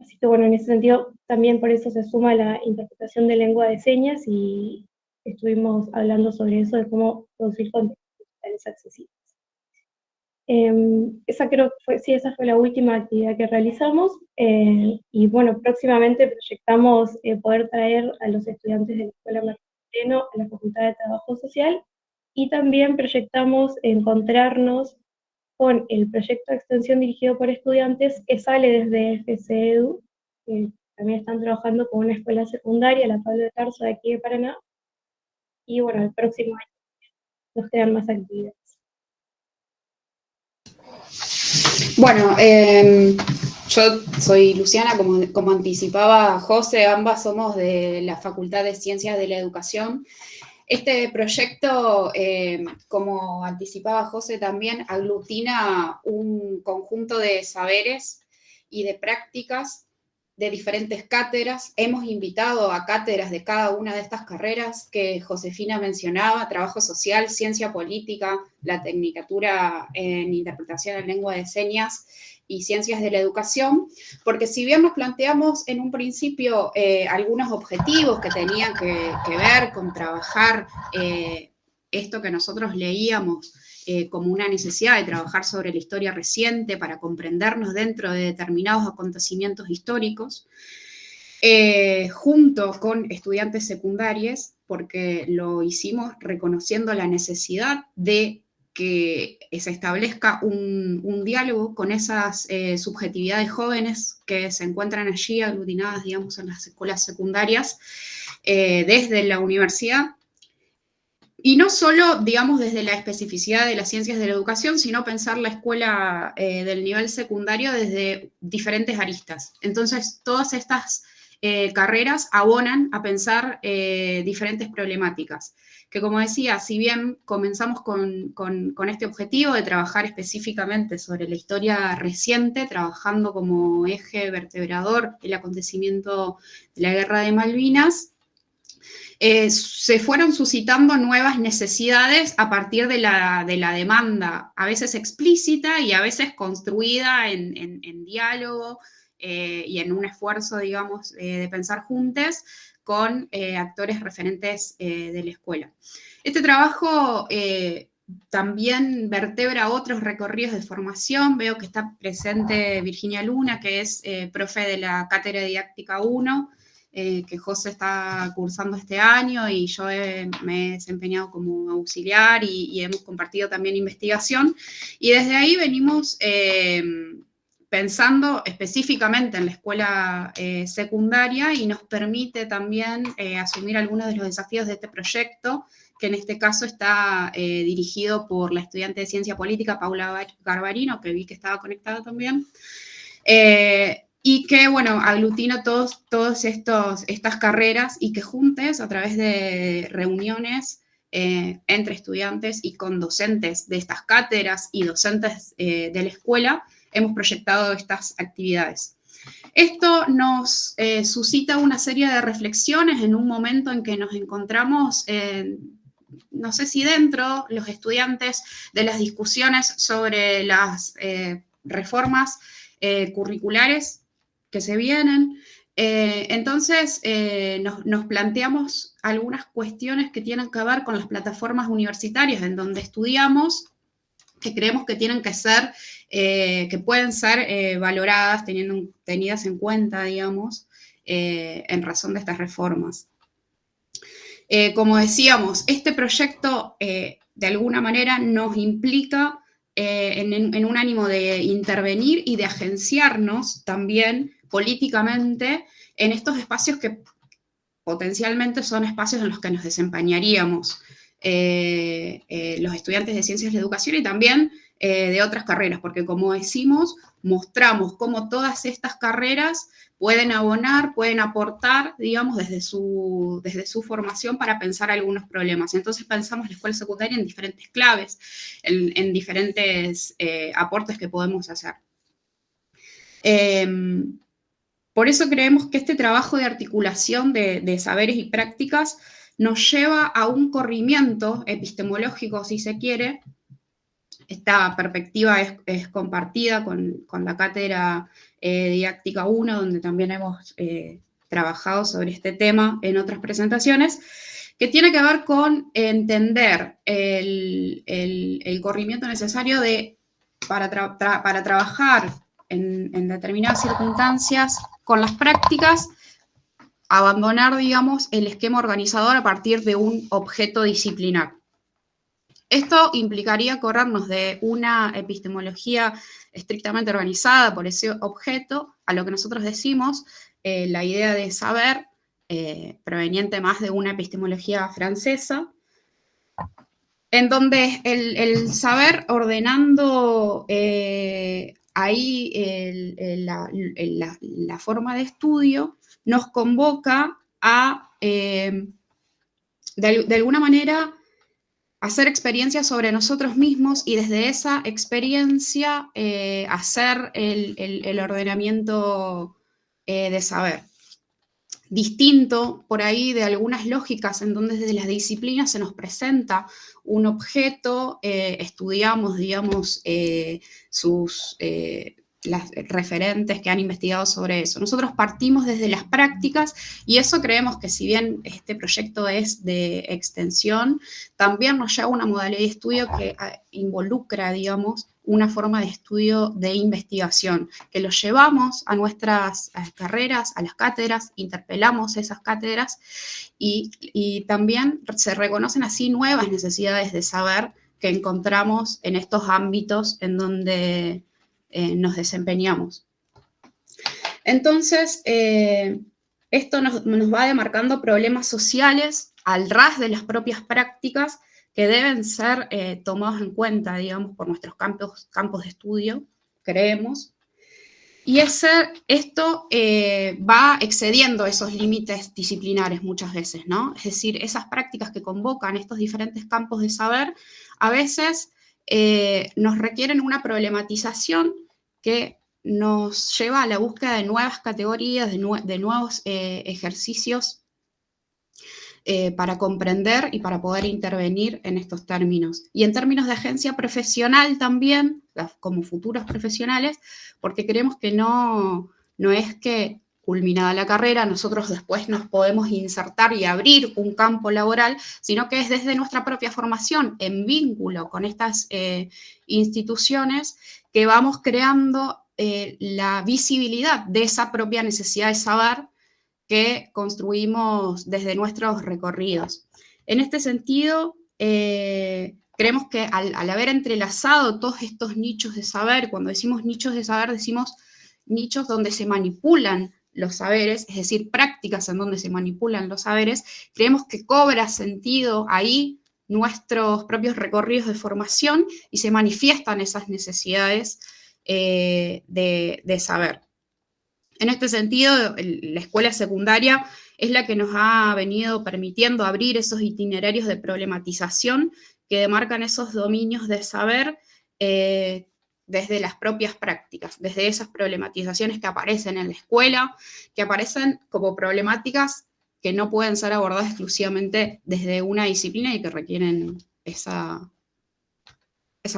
Así que en ese sentido, también por eso se suma la interpretación de lengua de señas, y estuvimos hablando sobre eso, de cómo producir contenidos digitales accesibles. Esa fue la última actividad que realizamos, y próximamente proyectamos poder traer a los estudiantes de la Escuela Mariano Moreno a la Facultad de Trabajo Social, y también proyectamos encontrarnos con el proyecto de extensión dirigido por estudiantes que sale desde FCEDU, que también están trabajando con una escuela secundaria, la Pablo de Tarso de aquí de Paraná, y el próximo año nos quedan más actividades. Bueno, yo soy Luciana, como anticipaba José, ambas somos de la Facultad de Ciencias de la Educación. Este proyecto, como anticipaba José también, aglutina un conjunto de saberes y de prácticas de diferentes cátedras. Hemos invitado a cátedras de cada una de estas carreras que Josefina mencionaba: trabajo social, ciencia política, la tecnicatura en interpretación en lengua de señas y ciencias de la educación, porque si bien nos planteamos en un principio algunos objetivos que tenían que ver con trabajar esto que nosotros leíamos como una necesidad de trabajar sobre la historia reciente para comprendernos dentro de determinados acontecimientos históricos, junto con estudiantes secundarios, porque lo hicimos reconociendo la necesidad de que se establezca un diálogo con esas subjetividades jóvenes que se encuentran allí aglutinadas, digamos, en las escuelas secundarias, desde la universidad. Y no solo, digamos, desde la especificidad de las ciencias de la educación, sino pensar la escuela del nivel secundario desde diferentes aristas. Entonces, todas estas carreras abonan a pensar diferentes problemáticas, que, como decía, si bien comenzamos con este objetivo de trabajar específicamente sobre la historia reciente, trabajando como eje vertebrador el acontecimiento de la Guerra de Malvinas, se fueron suscitando nuevas necesidades a partir de la demanda, a veces explícita y a veces construida en diálogo y en un esfuerzo, digamos, de pensar juntos con actores referentes de la escuela. Este trabajo también vertebra otros recorridos de formación. Veo que está presente Virginia Luna, que es profe de la Cátedra de Didáctica 1, que José está cursando este año, y yo me he desempeñado como auxiliar y hemos compartido también investigación. Y desde ahí venimos pensando específicamente en la escuela secundaria y nos permite también asumir algunos de los desafíos de este proyecto, que en este caso está dirigido por la estudiante de Ciencia Política, Paula Garbarino, que vi que estaba conectada también, y que, bueno, aglutina todas estas carreras y que juntes a través de reuniones entre estudiantes y con docentes de estas cátedras y docentes de la escuela, hemos proyectado estas actividades. Esto nos suscita una serie de reflexiones en un momento en que nos encontramos, no sé si dentro, los estudiantes, de las discusiones sobre las reformas curriculares que se vienen. Entonces, nos planteamos algunas cuestiones que tienen que ver con las plataformas universitarias en donde estudiamos, que creemos que tienen que ser, que pueden ser valoradas, tenidas en cuenta, digamos, en razón de estas reformas. Como decíamos, este proyecto de alguna manera nos implica en un ánimo de intervenir y de agenciarnos también políticamente en estos espacios que potencialmente son espacios en los que nos desempeñaríamos los estudiantes de Ciencias de la Educación y también de otras carreras, porque como decimos, mostramos cómo todas estas carreras pueden abonar, pueden aportar, digamos, desde su formación para pensar algunos problemas. Entonces pensamos la escuela secundaria en diferentes claves, en diferentes aportes que podemos hacer. Por eso creemos que este trabajo de articulación de saberes y prácticas nos lleva a un corrimiento epistemológico, si se quiere. Esta perspectiva es compartida con la cátedra Didáctica 1, donde también hemos trabajado sobre este tema en otras presentaciones, que tiene que ver con entender el corrimiento necesario para trabajar en determinadas circunstancias con las prácticas, abandonar, digamos, el esquema organizador a partir de un objeto disciplinar. Esto implicaría corrernos de una epistemología estrictamente organizada por ese objeto a lo que nosotros decimos la idea de saber, proveniente más de una epistemología francesa, en donde el saber ordenando ahí la forma de estudio nos convoca a, de alguna manera, hacer experiencias sobre nosotros mismos y desde esa experiencia hacer el ordenamiento de saber. Distinto por ahí de algunas lógicas en donde desde las disciplinas se nos presenta un objeto, estudiamos, digamos, las referentes que han investigado sobre eso. Nosotros partimos desde las prácticas y eso creemos que si bien este proyecto es de extensión, también nos lleva a una modalidad de estudio que involucra, digamos, una forma de estudio de investigación, que lo llevamos a nuestras carreras, a las cátedras, interpelamos esas cátedras y también se reconocen así nuevas necesidades de saber que encontramos en estos ámbitos en donde nos desempeñamos. Entonces, esto nos va demarcando problemas sociales al ras de las propias prácticas que deben ser tomados en cuenta, digamos, por nuestros campos de estudio, creemos. Y esto va excediendo esos límites disciplinares muchas veces, ¿no? Es decir, esas prácticas que convocan estos diferentes campos de saber, a veces nos requieren una problematización que nos lleva a la búsqueda de nuevas categorías, de nuevos ejercicios para comprender y para poder intervenir en estos términos. Y en términos de agencia profesional también, como futuros profesionales, porque creemos que no es que culminada la carrera nosotros después nos podemos insertar y abrir un campo laboral, sino que es desde nuestra propia formación, en vínculo con estas instituciones, que vamos creando la visibilidad de esa propia necesidad de saber que construimos desde nuestros recorridos. En este sentido, creemos que al haber entrelazado todos estos nichos de saber, cuando decimos nichos de saber, decimos nichos donde se manipulan los saberes, es decir, prácticas en donde se manipulan los saberes, creemos que cobra sentido ahí nuestros propios recorridos de formación y se manifiestan esas necesidades de saber. En este sentido, la escuela secundaria es la que nos ha venido permitiendo abrir esos itinerarios de problematización que demarcan esos dominios de saber desde las propias prácticas, desde esas problematizaciones que aparecen en la escuela, que aparecen como problemáticas que no pueden ser abordadas exclusivamente desde una disciplina y que requieren esa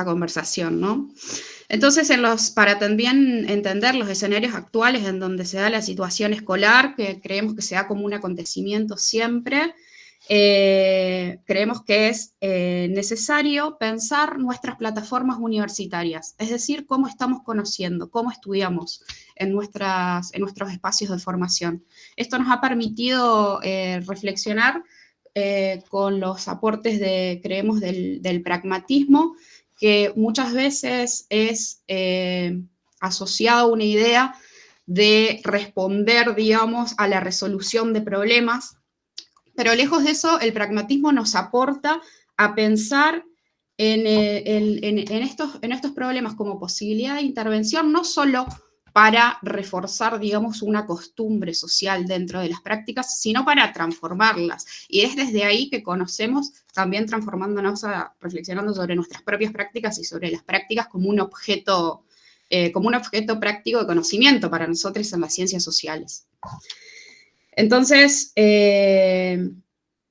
conversación, ¿no? Entonces, para también entender los escenarios actuales en donde se da la situación escolar, que creemos que se da como un acontecimiento siempre, creemos que es necesario pensar nuestras plataformas universitarias, es decir, cómo estamos conociendo, cómo estudiamos en nuestros espacios de formación. Esto nos ha permitido reflexionar con los aportes, creemos, del pragmatismo, que muchas veces es asociado a una idea de responder, digamos, a la resolución de problemas, pero lejos de eso, el pragmatismo nos aporta a pensar en estos problemas como posibilidad de intervención, no solo para reforzar, digamos, una costumbre social dentro de las prácticas, sino para transformarlas. Y es desde ahí que conocemos, también transformándonos, reflexionando sobre nuestras propias prácticas y sobre las prácticas como un objeto práctico de conocimiento para nosotros en las ciencias sociales. Entonces,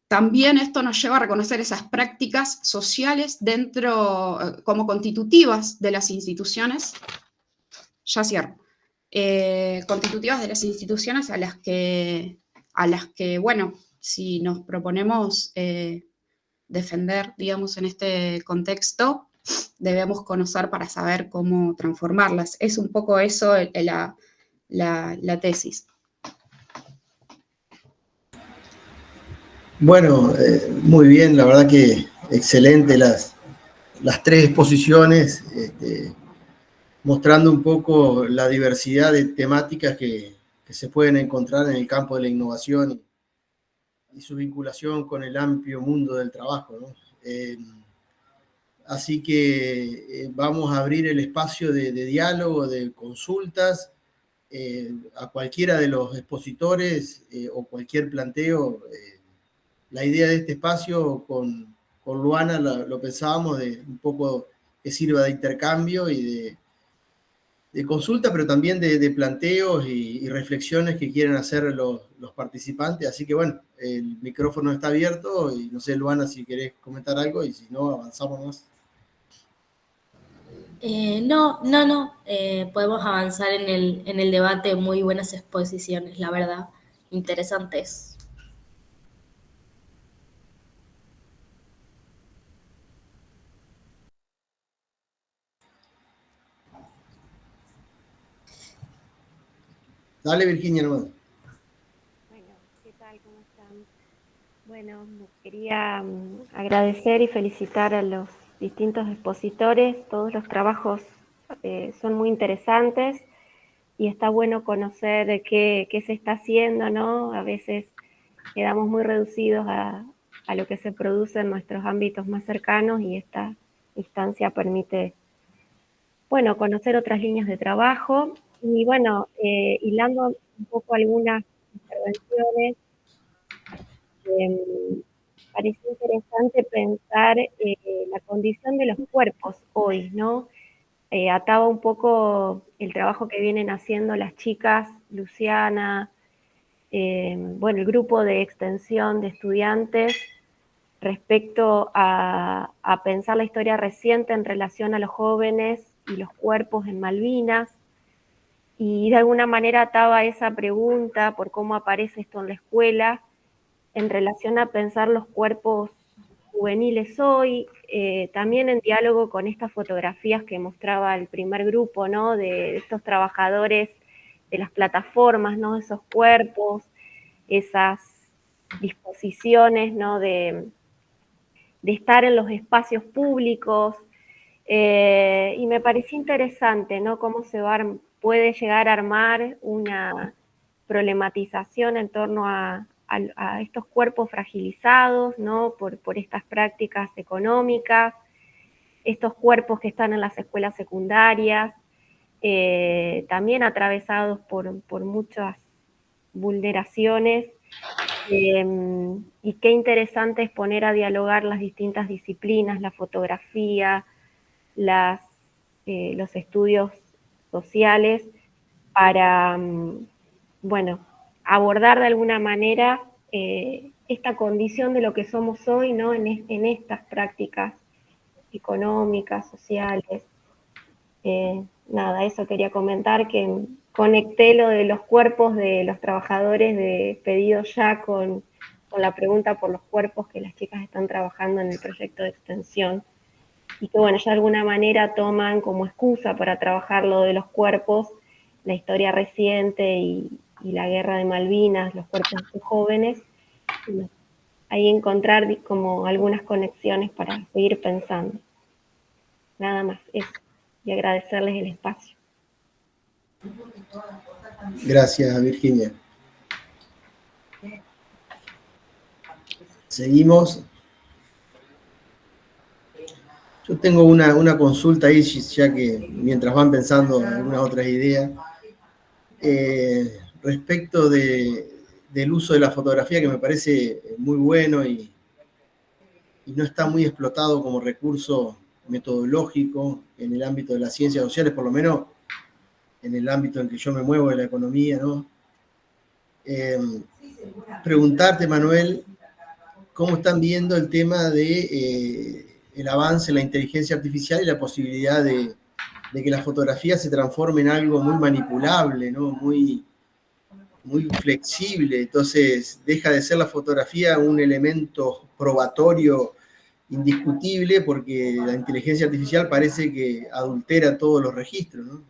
también esto nos lleva a reconocer esas prácticas sociales como constitutivas de las instituciones. Ya cierro. Constitutivas de las instituciones a las que, bueno, si nos proponemos defender, digamos, en este contexto, debemos conocer para saber cómo transformarlas. Es un poco eso la tesis. Bueno, muy bien, la verdad que excelente las tres exposiciones, mostrando un poco la diversidad de temáticas que se pueden encontrar en el campo de la innovación y su vinculación con el amplio mundo del trabajo, ¿no? Así que vamos a abrir el espacio de diálogo, de consultas, a cualquiera de los expositores o cualquier planteo. La idea de este espacio con Luana lo pensábamos de un poco que sirva de intercambio y de consulta, pero también de planteos y reflexiones que quieren hacer los participantes. Así que bueno, el micrófono está abierto y no sé, Luana, si querés comentar algo y si no, avanzamos más. No. Podemos avanzar en el debate. Muy buenas exposiciones, la verdad, interesantes. Dale, Virginia, nomás. Bueno, ¿qué tal? ¿Cómo están? Bueno, quería agradecer y felicitar a los distintos expositores. Todos los trabajos son muy interesantes y está bueno conocer qué se está haciendo, ¿no? A veces quedamos muy reducidos a lo que se produce en nuestros ámbitos más cercanos y esta instancia permite, bueno, conocer otras líneas de trabajo. Y bueno, hilando un poco algunas intervenciones, pareció interesante pensar la condición de los cuerpos hoy, ¿no? Ataba un poco el trabajo que vienen haciendo las chicas, Luciana, bueno, el grupo de extensión de estudiantes respecto a pensar la historia reciente en relación a los jóvenes y los cuerpos en Malvinas, y de alguna manera ataba esa pregunta por cómo aparece esto en la escuela en relación a pensar los cuerpos juveniles hoy, también en diálogo con estas fotografías que mostraba el primer grupo, ¿no? De estos trabajadores de las plataformas, ¿no? Esos cuerpos, esas disposiciones, ¿no? De estar en los espacios públicos, y me pareció interesante, ¿no? Cómo puede llegar a armar una problematización en torno a estos cuerpos fragilizados, ¿no? Por estas prácticas económicas, estos cuerpos que están en las escuelas secundarias, también atravesados por muchas vulneraciones, y qué interesante es poner a dialogar las distintas disciplinas, la fotografía, los estudios sociales, para, bueno, abordar de alguna manera esta condición de lo que somos hoy, ¿no? En estas prácticas económicas, sociales. Nada, eso quería comentar, que conecté lo de los cuerpos de los trabajadores de Pedido Ya con la pregunta por los cuerpos que las chicas están trabajando en el proyecto de extensión, y que bueno, ya de alguna manera toman como excusa para trabajar lo de los cuerpos, la historia reciente y la guerra de Malvinas, los cuerpos de jóvenes, y ahí encontrar como algunas conexiones para seguir pensando. Nada más, eso. Y agradecerles el espacio. Gracias, Virginia. Seguimos. Yo tengo una consulta ahí, ya que mientras van pensando algunas otras ideas, respecto del uso de la fotografía, que me parece muy bueno y no está muy explotado como recurso metodológico en el ámbito de las ciencias sociales, por lo menos en el ámbito en que yo me muevo, de la economía, ¿no? Preguntarte, Manuel, ¿cómo están viendo el tema de el avance en la inteligencia artificial y la posibilidad de que la fotografía se transforme en algo muy manipulable, ¿no? Muy flexible? Entonces deja de ser la fotografía un elemento probatorio indiscutible, porque la inteligencia artificial parece que adultera todos los registros, ¿no?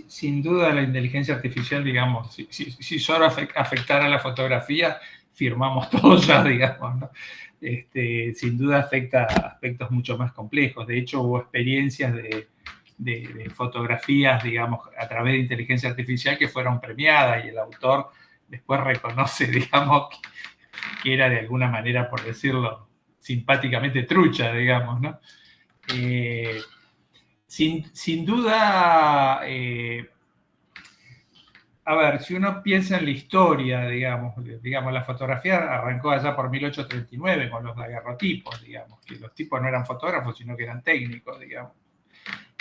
Sin duda la inteligencia artificial, digamos, si solo afectara a la fotografía, firmamos todos ya, digamos, ¿no? Sin duda afecta a aspectos mucho más complejos. De hecho, hubo experiencias de fotografías, digamos, a través de inteligencia artificial que fueron premiadas, y el autor después reconoce, digamos, que era de alguna manera, por decirlo simpáticamente, trucha, digamos, ¿no? Sin duda, a ver, si uno piensa en la historia, digamos, la fotografía arrancó allá por 1839 con los daguerrotipos, digamos, que los tipos no eran fotógrafos, sino que eran técnicos, digamos.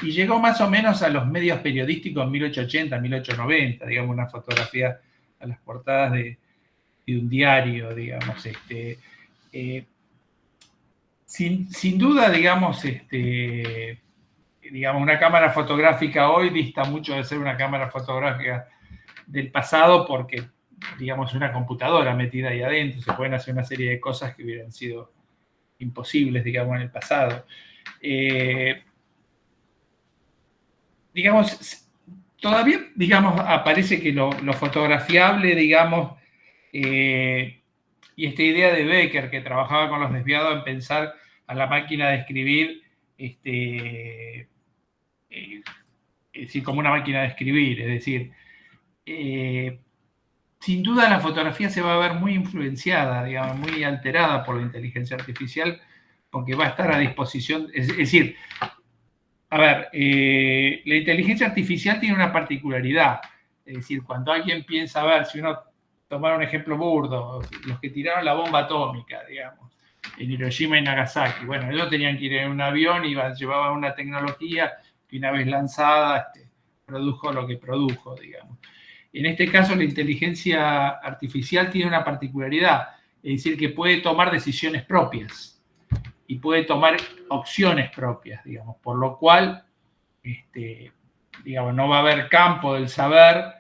Y llegó más o menos a los medios periodísticos en 1880, 1890, digamos, una fotografía a las portadas de un diario, digamos. Sin duda, digamos, una cámara fotográfica hoy dista mucho de ser una cámara fotográfica del pasado, porque, digamos, una computadora metida ahí adentro, se pueden hacer una serie de cosas que hubieran sido imposibles, digamos, en el pasado. Digamos, todavía, digamos, aparece que lo fotografiable, digamos, y esta idea de Becker, que trabajaba con los desviados en pensar a la máquina de escribir, es decir, como una máquina de escribir, es decir, sin duda la fotografía se va a ver muy influenciada, digamos, muy alterada por la inteligencia artificial, porque va a estar a disposición, es decir, a ver, la inteligencia artificial tiene una particularidad, es decir, cuando alguien piensa, a ver, si uno tomara un ejemplo burdo, los que tiraron la bomba atómica, digamos, en Hiroshima y Nagasaki, bueno, ellos tenían que ir en un avión y llevaban una tecnología que una vez lanzada produjo lo que produjo, digamos. En este caso, la inteligencia artificial tiene una particularidad, es decir, que puede tomar decisiones propias y puede tomar opciones propias, digamos, por lo cual, digamos, no va a haber campo del saber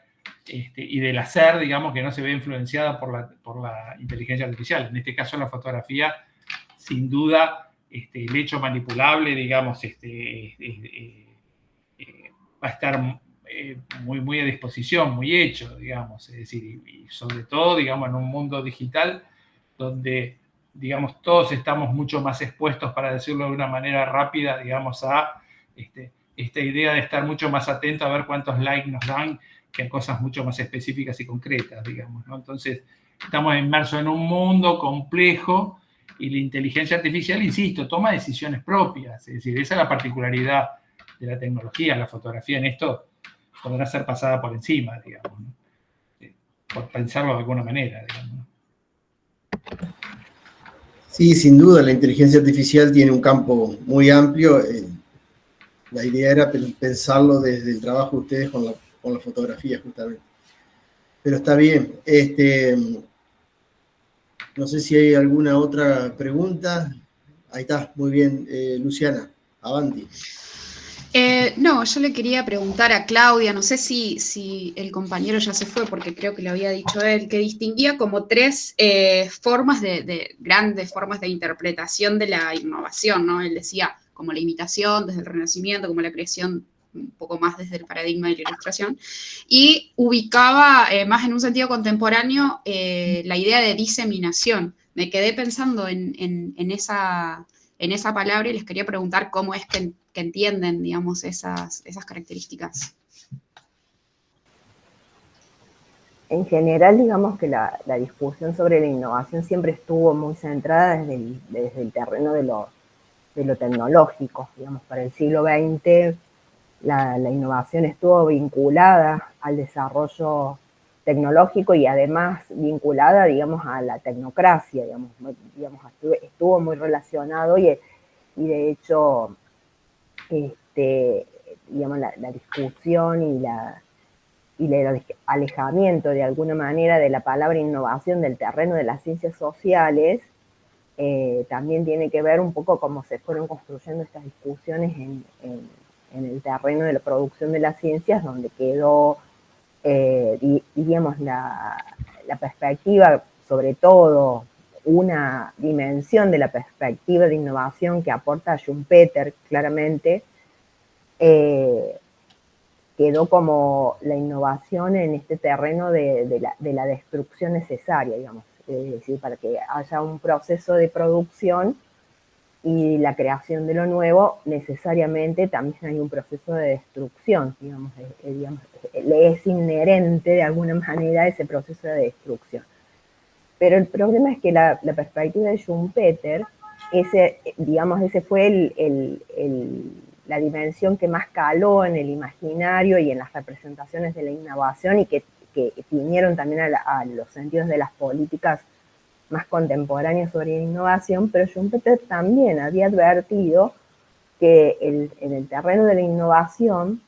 y del hacer, digamos, que no se ve influenciada por la inteligencia artificial. En este caso, la fotografía, sin duda, el hecho manipulable, digamos, va a estar muy a disposición, muy hecho, digamos, es decir, y sobre todo, digamos, en un mundo digital donde digamos, todos estamos mucho más expuestos, para decirlo de una manera rápida, digamos, a esta idea de estar mucho más atentos a ver cuántos likes nos dan que a cosas mucho más específicas y concretas, digamos, ¿no? Entonces, estamos inmersos en un mundo complejo y la inteligencia artificial, insisto, toma decisiones propias. Es decir, esa es la particularidad de la tecnología. La fotografía en esto podrá ser pasada por encima, digamos, ¿no? Por pensarlo de alguna manera, digamos, ¿no? Sí, sin duda, la inteligencia artificial tiene un campo muy amplio. La idea era pensarlo desde el trabajo de ustedes con la fotografía, justamente. Pero está bien. No sé si hay alguna otra pregunta. Ahí está, muy bien. Luciana, avanti. No, yo le quería preguntar a Claudia, no sé si el compañero ya se fue, porque creo que le había dicho él, que distinguía como tres formas grandes formas de interpretación de la innovación, ¿no? Él decía como la imitación desde el Renacimiento, como la creación un poco más desde el paradigma de la Ilustración, y ubicaba más en un sentido contemporáneo la idea de diseminación. Me quedé pensando en esa palabra y les quería preguntar cómo es que entienden, digamos, esas características. En general, digamos que la discusión sobre la innovación siempre estuvo muy centrada desde el terreno de lo tecnológico. Digamos, para el siglo XX la innovación estuvo vinculada al desarrollo tecnológico y además vinculada, digamos, a la tecnocracia, digamos estuvo muy relacionado y de hecho, digamos, la discusión y el alejamiento de alguna manera de la palabra innovación del terreno de las ciencias sociales también tiene que ver un poco cómo se fueron construyendo estas discusiones en el terreno de la producción de las ciencias, donde quedó, digamos, la perspectiva, sobre todo una dimensión de la perspectiva de innovación que aporta Schumpeter claramente, quedó como la innovación en este terreno de la destrucción necesaria, digamos, es decir, para que haya un proceso de producción y la creación de lo nuevo, necesariamente también hay un proceso de destrucción, digamos, le es inherente de alguna manera ese proceso de destrucción. Pero el problema es que la perspectiva de Schumpeter, ese fue la dimensión que más caló en el imaginario y en las representaciones de la innovación y que vinieron también a los sentidos de las políticas más contemporáneas sobre la innovación, pero Schumpeter también había advertido que en el terreno de la innovación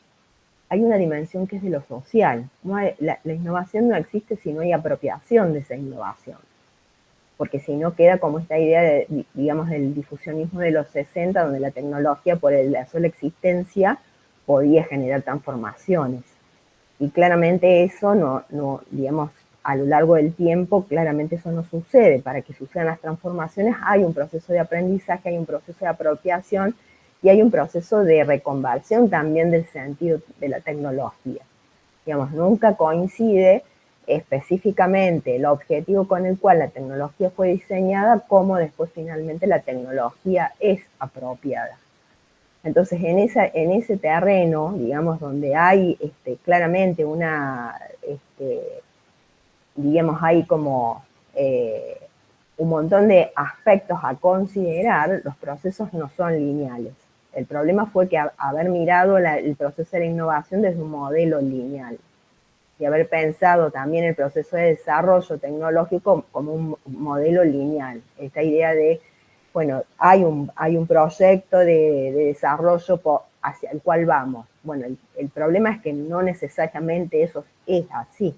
hay una dimensión que es de lo social. La innovación no existe si no hay apropiación de esa innovación, porque si no queda como esta idea digamos, del difusionismo de los 60, donde la tecnología por la sola existencia podía generar transformaciones. Y claramente eso no digamos, a lo largo del tiempo, claramente eso no sucede. Para que sucedan las transformaciones hay un proceso de aprendizaje, hay un proceso de apropiación y hay un proceso de reconversión también del sentido de la tecnología. Digamos, nunca coincide específicamente el objetivo con el cual la tecnología fue diseñada, como después finalmente la tecnología es apropiada. Entonces, en ese terreno, digamos, donde hay claramente digamos, hay como un montón de aspectos a considerar, los procesos no son lineales. El problema fue que haber mirado el proceso de la innovación desde un modelo lineal y haber pensado también el proceso de desarrollo tecnológico como un modelo lineal. Esta idea de, bueno, hay un proyecto de desarrollo hacia el cual vamos. Bueno, el problema es que no necesariamente eso es así.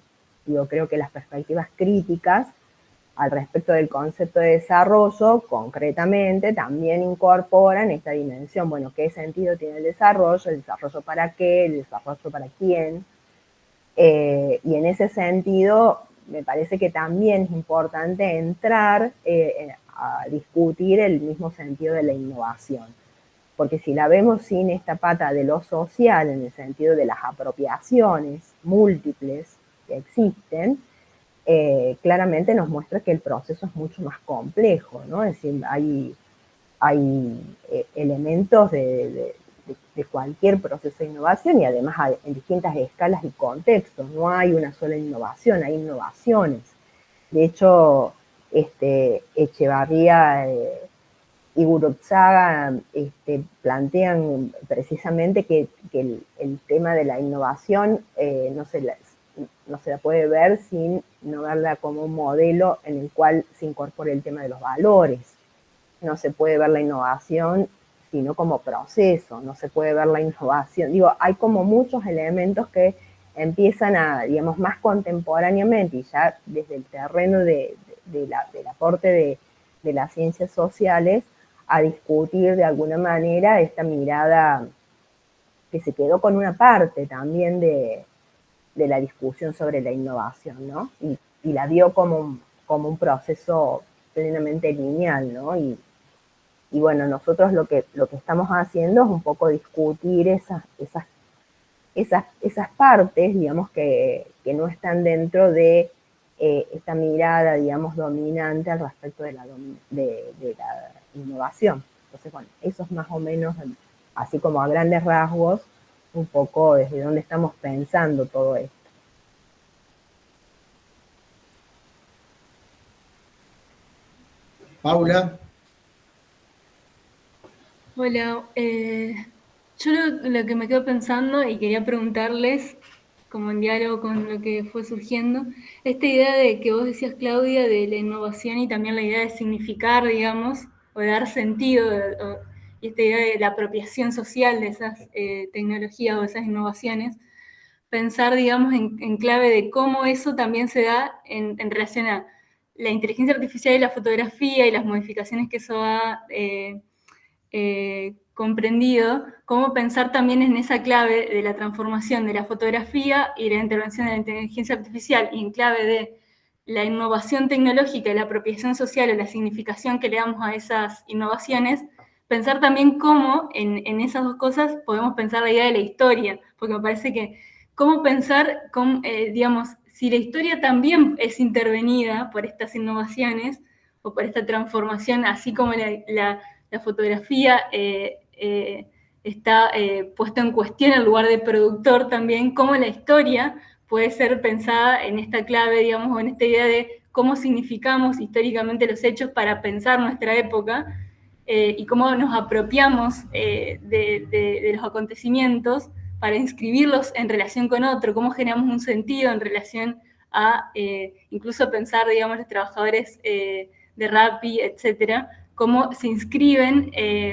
Yo creo que las perspectivas críticas al respecto del concepto de desarrollo, concretamente, también incorporan esta dimensión. Bueno, ¿qué sentido tiene el desarrollo? ¿El desarrollo para qué? ¿El desarrollo para quién? Y en ese sentido, me parece que también es importante entrar a discutir el mismo sentido de la innovación. Porque si la vemos sin esta pata de lo social, en el sentido de las apropiaciones múltiples que existen, claramente nos muestra que el proceso es mucho más complejo, ¿no? Es decir, hay elementos de cualquier proceso de innovación y además en distintas escalas y contextos. No hay una sola innovación, hay innovaciones. De hecho, Echevarría y Gurutzaga plantean precisamente que el tema de la innovación no se la puede ver sin no verla como un modelo en el cual se incorpore el tema de los valores. No se puede ver la innovación sino como proceso, no se puede ver la innovación. Digo, hay como muchos elementos que empiezan a, digamos, más contemporáneamente y ya desde el terreno del aporte de las ciencias sociales a discutir de alguna manera esta mirada que se quedó con una parte también de la discusión sobre la innovación, ¿no? Y la vio como un proceso plenamente lineal, ¿no? Y bueno, nosotros lo que estamos haciendo es un poco discutir esas partes, digamos, que no están dentro de esta mirada, digamos, dominante al respecto de la innovación. Entonces, bueno, eso es más o menos, así como a grandes rasgos, un poco desde dónde estamos pensando todo esto. Paula. Hola, yo lo que me quedo pensando y quería preguntarles, como en diálogo con lo que fue surgiendo, esta idea de que vos decías, Claudia, de la innovación y también la idea de significar, digamos, o de dar sentido, y esta idea de la apropiación social de esas tecnologías o esas innovaciones, pensar, digamos, en clave de cómo eso también se da en relación a la inteligencia artificial y la fotografía y las modificaciones que eso ha comprendido, cómo pensar también en esa clave de la transformación de la fotografía y la intervención de la inteligencia artificial y en clave de la innovación tecnológica y la apropiación social o la significación que le damos a esas innovaciones, pensar también cómo en esas dos cosas podemos pensar la idea de la historia, porque me parece que cómo pensar, digamos, si la historia también es intervenida por estas innovaciones o por esta transformación, así como la fotografía está puesta en cuestión en lugar de productor también, cómo la historia puede ser pensada en esta clave, digamos, o en esta idea de cómo significamos históricamente los hechos para pensar nuestra época y cómo nos apropiamos de los acontecimientos para inscribirlos en relación con otro, cómo generamos un sentido en relación a incluso pensar, digamos, los trabajadores de Rappi, etcétera, cómo se inscriben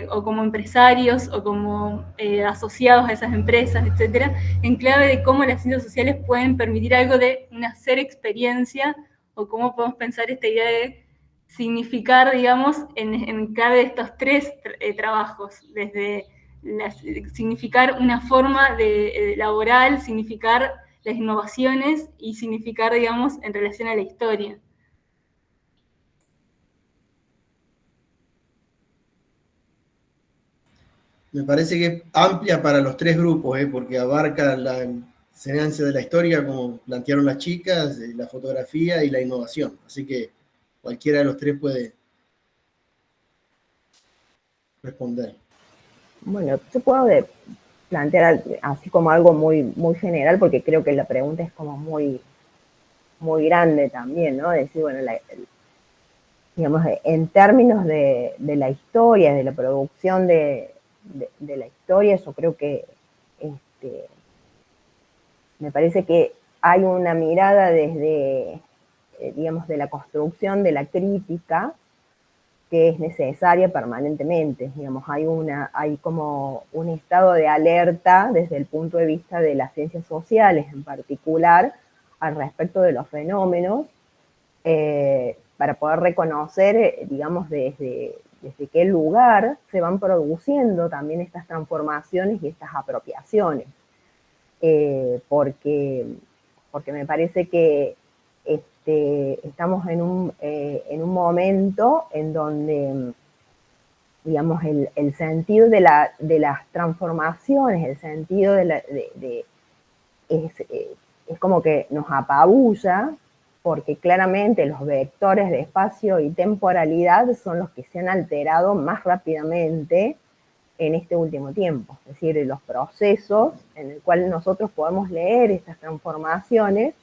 o como empresarios o como asociados a esas empresas, etcétera, en clave de cómo las ciencias sociales pueden permitir algo de una ser experiencia o cómo podemos pensar esta idea de significar, digamos, en clave de estos tres trabajos, desde significar una forma laboral, significar las innovaciones y significar, digamos, en relación a la historia. Me parece que es amplia para los tres grupos, porque abarca la enseñanza de la historia, como plantearon las chicas, la fotografía y la innovación. Así que cualquiera de los tres puede responder. Bueno, yo puedo plantear así como algo muy, muy general, porque creo que la pregunta es como muy, muy grande también, ¿no? Decir, bueno, digamos, en términos de la historia, de la producción de la historia, yo creo que me parece que hay una mirada desde, digamos, de la construcción de la crítica que es necesaria permanentemente. Digamos, hay como un estado de alerta desde el punto de vista de las ciencias sociales en particular al respecto de los fenómenos, para poder reconocer, digamos, desde qué lugar se van produciendo también estas transformaciones y estas apropiaciones. Porque me parece que estamos en un momento en donde, digamos, el sentido de las transformaciones, el sentido es como que nos apabulla porque claramente los vectores de espacio y temporalidad son los que se han alterado más rápidamente en este último tiempo. Es decir, los procesos en el cual nosotros podemos leer estas transformaciones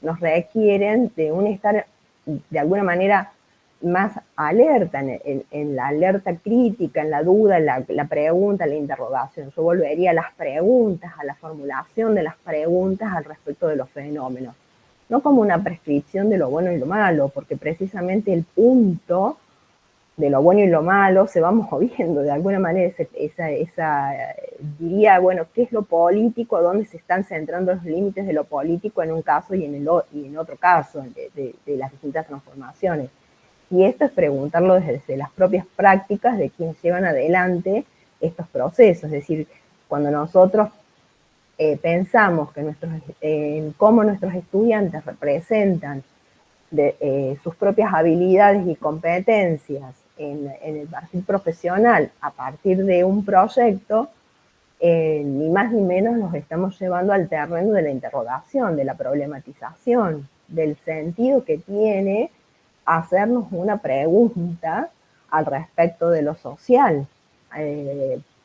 nos requieren de un estar, de alguna manera, más alerta, en la alerta crítica, en la duda, en la pregunta, la interrogación. Yo volvería a las preguntas, a la formulación de las preguntas al respecto de los fenómenos. No como una prescripción de lo bueno y lo malo, porque precisamente el punto de lo bueno y lo malo se va moviendo de alguna manera, diría, bueno, ¿qué es lo político? ¿Dónde se están centrando los límites de lo político en un caso y en otro caso, de las distintas transformaciones? Y esto es preguntarlo desde las propias prácticas de quienes llevan adelante estos procesos. Es decir, cuando nosotros pensamos que en cómo nuestros estudiantes representan sus propias habilidades y competencias en el perfil profesional a partir de un proyecto, ni más ni menos nos estamos llevando al terreno de la interrogación, de la problematización, del sentido que tiene hacernos una pregunta al respecto de lo social,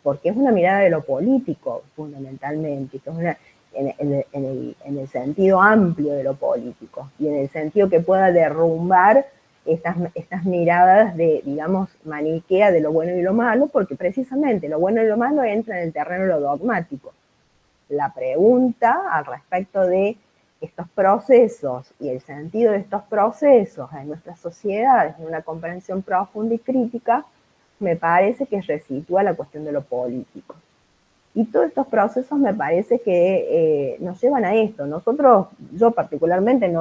porque es una mirada de lo político, fundamentalmente, que es en el sentido amplio de lo político, y en el sentido que pueda derrumbar estas miradas de, digamos, maniquea de lo bueno y lo malo, porque precisamente lo bueno y lo malo entra en el terreno de lo dogmático. La pregunta al respecto de estos procesos y el sentido de estos procesos en nuestras sociedades, en una comprensión profunda y crítica, me parece que resitúa la cuestión de lo político. Y todos estos procesos me parece que nos llevan a esto. Nosotros, yo particularmente,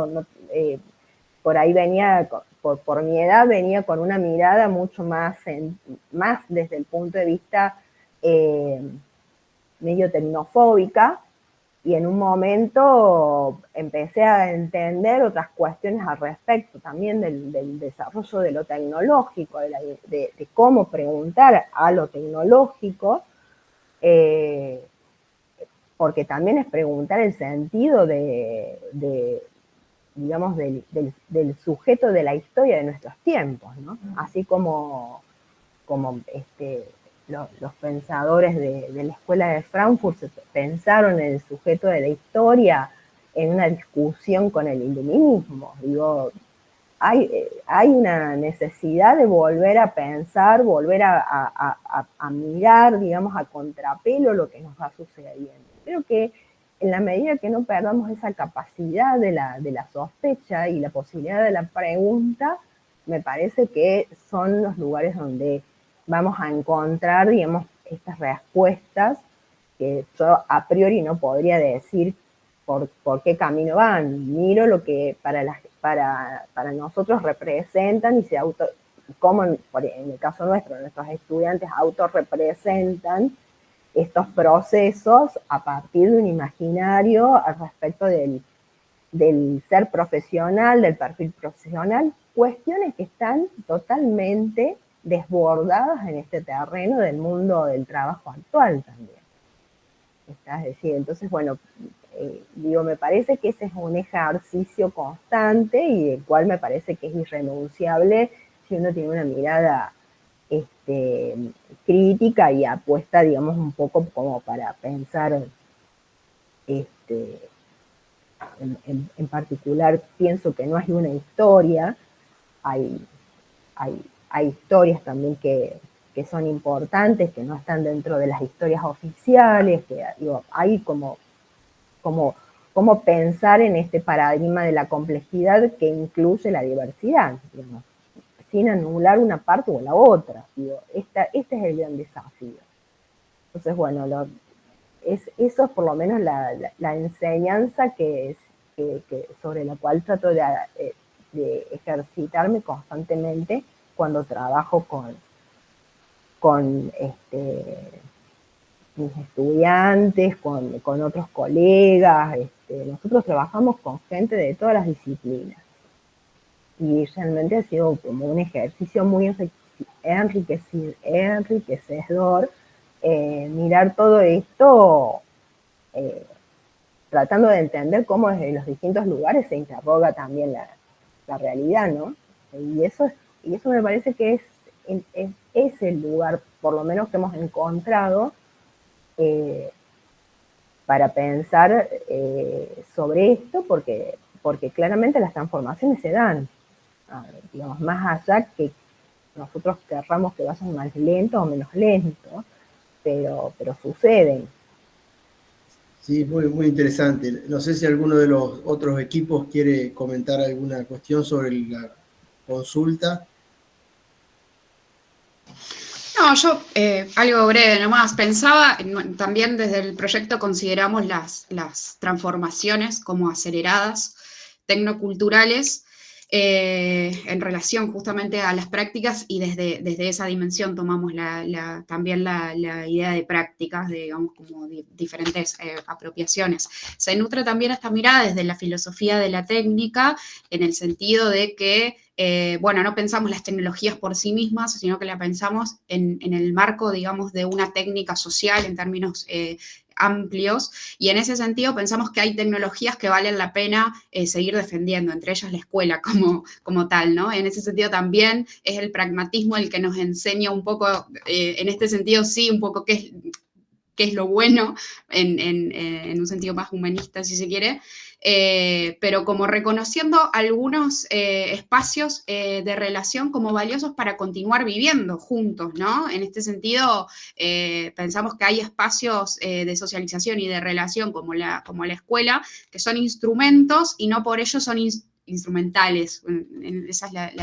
por ahí venía, por mi edad, venía con una mirada mucho más desde el punto de vista medio tecnofóbica, y en un momento empecé a entender otras cuestiones al respecto también del desarrollo de lo tecnológico, de cómo preguntar a lo tecnológico, porque también es preguntar el sentido digamos, del sujeto de la historia de nuestros tiempos, ¿no? Así como los pensadores de la Escuela de Frankfurt pensaron en el sujeto de la historia en una discusión con el iluminismo. Digo, hay una necesidad de volver a pensar, volver a mirar, digamos, a contrapelo lo que nos va sucediendo. Creo que en la medida que no perdamos esa capacidad de la sospecha y la posibilidad de la pregunta, me parece que son los lugares donde vamos a encontrar, digamos, estas respuestas que yo a priori no podría decir por qué camino van. Miro lo que para nosotros representan y como en el caso nuestro, nuestros estudiantes autorrepresentan estos procesos a partir de un imaginario al respecto del ser profesional, del perfil profesional, cuestiones que están totalmente desbordadas en este terreno del mundo del trabajo actual también. Es decir, entonces, bueno, me parece que ese es un ejercicio constante y el cual me parece que es irrenunciable si uno tiene una mirada crítica y apuesta, digamos, un poco como para pensar, en particular, pienso que no hay una historia, hay historias también que son importantes, que no están dentro de las historias oficiales, que hay como pensar en este paradigma de la complejidad que incluye la diversidad, digamos, sin anular una parte o la otra. Este es el gran desafío. Entonces, bueno, eso es por lo menos la enseñanza sobre la cual trato de ejercitarme constantemente cuando trabajo con mis estudiantes, con otros colegas. Nosotros trabajamos con gente de todas las disciplinas. Y realmente ha sido como un ejercicio muy enriquecedor mirar todo esto, tratando de entender cómo desde los distintos lugares se interroga también la realidad, ¿no? Y eso me parece que es el lugar, por lo menos que hemos encontrado, para pensar sobre esto, porque claramente las transformaciones se dan, digamos, más allá que nosotros querramos que vayan más lento o menos lento, pero suceden. Sí, muy interesante. No sé si alguno de los otros equipos quiere comentar alguna cuestión sobre la consulta. No, yo algo breve nomás. Pensaba, también desde el proyecto consideramos las transformaciones como aceleradas, tecnoculturales, en relación justamente a las prácticas, y desde esa dimensión tomamos también la idea de prácticas, digamos, como diferentes apropiaciones. Se nutre también esta mirada desde la filosofía de la técnica, en el sentido de que, bueno, no pensamos las tecnologías por sí mismas, sino que la pensamos en el marco, digamos, de una técnica social en términos amplios, y en ese sentido pensamos que hay tecnologías que valen la pena seguir defendiendo, entre ellas la escuela como tal, ¿no? En ese sentido también es el pragmatismo el que nos enseña un poco, en este sentido sí, un poco qué es lo bueno, en un sentido más humanista, si se quiere, pero como reconociendo algunos espacios de relación como valiosos para continuar viviendo juntos, ¿no? En este sentido, pensamos que hay espacios de socialización y de relación como la escuela, que son instrumentos y no por ello son instrumentales. Esa es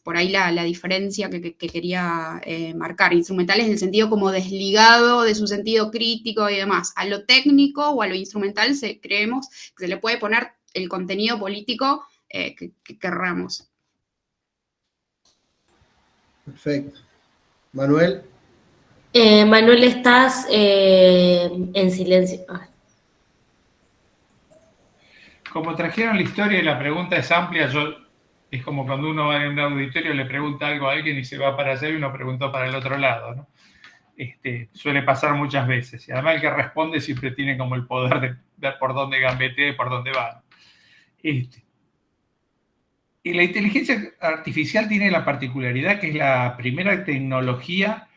por ahí la diferencia que quería marcar. Instrumentales en el sentido como desligado de su sentido crítico y demás. A lo técnico o a lo instrumental creemos que se le puede poner el contenido político que querramos. Perfecto. Manuel. Manuel, estás en silencio. Como trajeron la historia y la pregunta es amplia, es como cuando uno va en un auditorio y le pregunta algo a alguien y se va para allá y uno preguntó para el otro lado, ¿no? Suele pasar muchas veces. Y además el que responde siempre tiene como el poder de ver por dónde gambetea y por dónde va. Y la inteligencia artificial tiene la particularidad que es la primera tecnología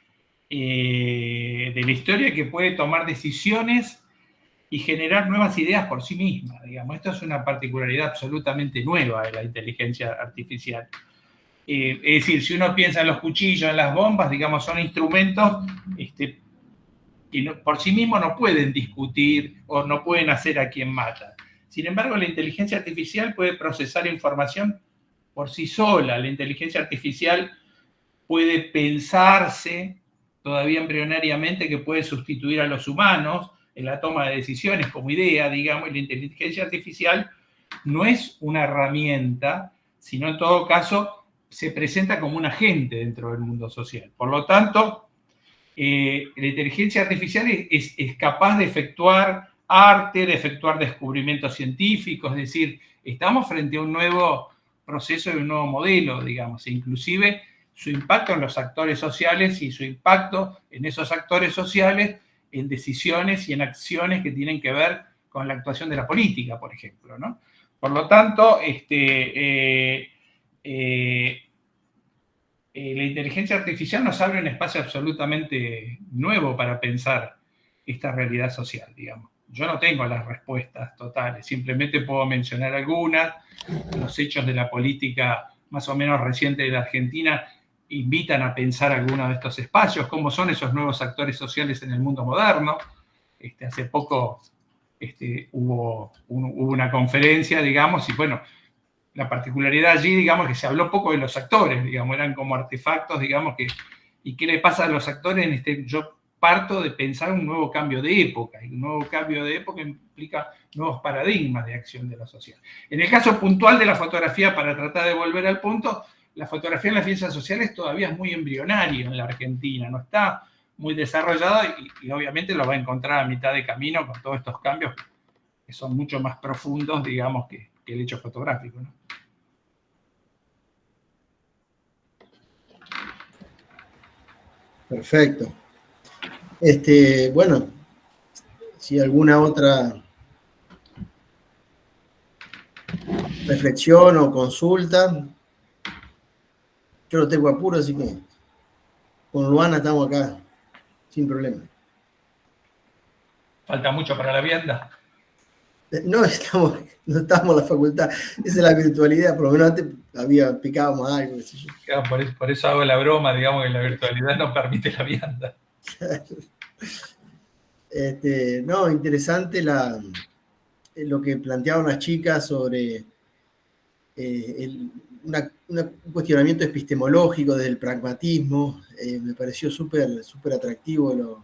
de la historia que puede tomar decisiones y generar nuevas ideas por sí misma, digamos. Esto es una particularidad absolutamente nueva de la inteligencia artificial. Es decir, si uno piensa en los cuchillos, en las bombas, digamos, son instrumentos que por sí mismos no pueden discutir o no pueden hacer a quien mata. Sin embargo, la inteligencia artificial puede procesar información por sí sola. La inteligencia artificial puede pensarse todavía embrionariamente que puede sustituir a los humanos en la toma de decisiones como idea, digamos, y la inteligencia artificial no es una herramienta, sino en todo caso se presenta como un agente dentro del mundo social. Por lo tanto, la inteligencia artificial es capaz de efectuar arte, de efectuar descubrimientos científicos, es decir, estamos frente a un nuevo proceso y un nuevo modelo, digamos, e inclusive su impacto en los actores sociales y su impacto en esos actores sociales en decisiones y en acciones que tienen que ver con la actuación de la política, por ejemplo, ¿no? Por lo tanto, la inteligencia artificial nos abre un espacio absolutamente nuevo para pensar esta realidad social, digamos. Yo no tengo las respuestas totales, simplemente puedo mencionar algunas. Los hechos de la política más o menos reciente de la Argentina invitan a pensar algunos de estos espacios, cómo son esos nuevos actores sociales en el mundo moderno. Hace poco hubo una conferencia, digamos, y bueno, la particularidad allí, digamos, que se habló poco de los actores, digamos, eran como artefactos, digamos, ¿y qué le pasa a los actores? Yo parto de pensar un nuevo cambio de época, y un nuevo cambio de época implica nuevos paradigmas de acción de la sociedad. En el caso puntual de la fotografía, para tratar de volver al punto, la fotografía en las ciencias sociales todavía es muy embrionaria en la Argentina, no está muy desarrollada y obviamente lo va a encontrar a mitad de camino con todos estos cambios que son mucho más profundos, digamos, que el hecho fotográfico, ¿no? Perfecto. Bueno, si alguna otra reflexión o consulta. Yo no tengo apuro, así que con Luana estamos acá, sin problema. ¿Falta mucho para la vianda? No estamos en la facultad, esa es la virtualidad, por lo menos antes picábamos algo, qué sé yo. Claro, por eso hago la broma, digamos, que la virtualidad no permite la vianda. No, interesante lo que planteaban las chicas sobre un cuestionamiento epistemológico desde el pragmatismo. Me pareció súper atractivo,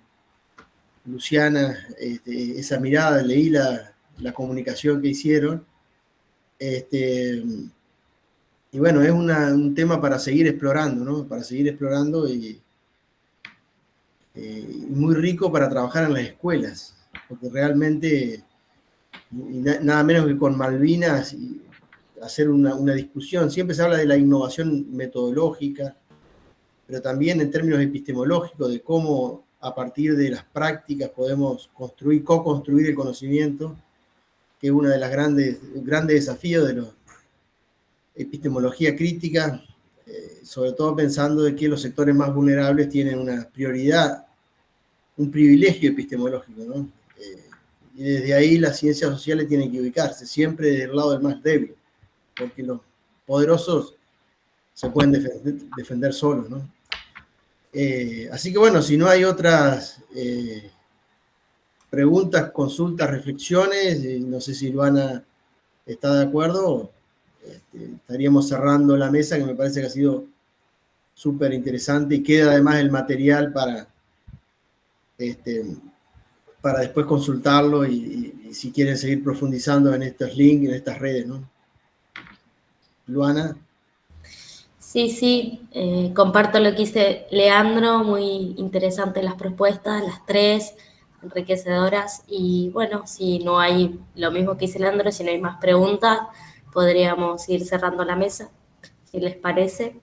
Luciana, esa mirada, leí la comunicación que hicieron. Y bueno, es un tema para seguir explorando, ¿no? Para seguir explorando y muy rico para trabajar en las escuelas, porque realmente, nada menos que con Malvinas, hacer una discusión. Siempre se habla de la innovación metodológica, pero también en términos epistemológicos, de cómo a partir de las prácticas podemos co-construir el conocimiento, que es uno de los grandes desafíos de la epistemología crítica, sobre todo pensando de que los sectores más vulnerables tienen una prioridad, un privilegio epistemológico, ¿no? Y desde ahí las ciencias sociales tienen que ubicarse, siempre del lado del más débil, porque los poderosos se pueden defender solos, ¿no? Así que bueno, si no hay otras preguntas, consultas, reflexiones, no sé si Luana está de acuerdo, estaríamos cerrando la mesa, que me parece que ha sido súper interesante y queda además el material para después consultarlo y si quieren seguir profundizando en estos links, en estas redes, ¿no? Luana. Sí, comparto lo que dice Leandro, muy interesantes las propuestas, las tres, enriquecedoras, y bueno, si no hay lo mismo que dice Leandro, si no hay más preguntas, podríamos ir cerrando la mesa, si les parece.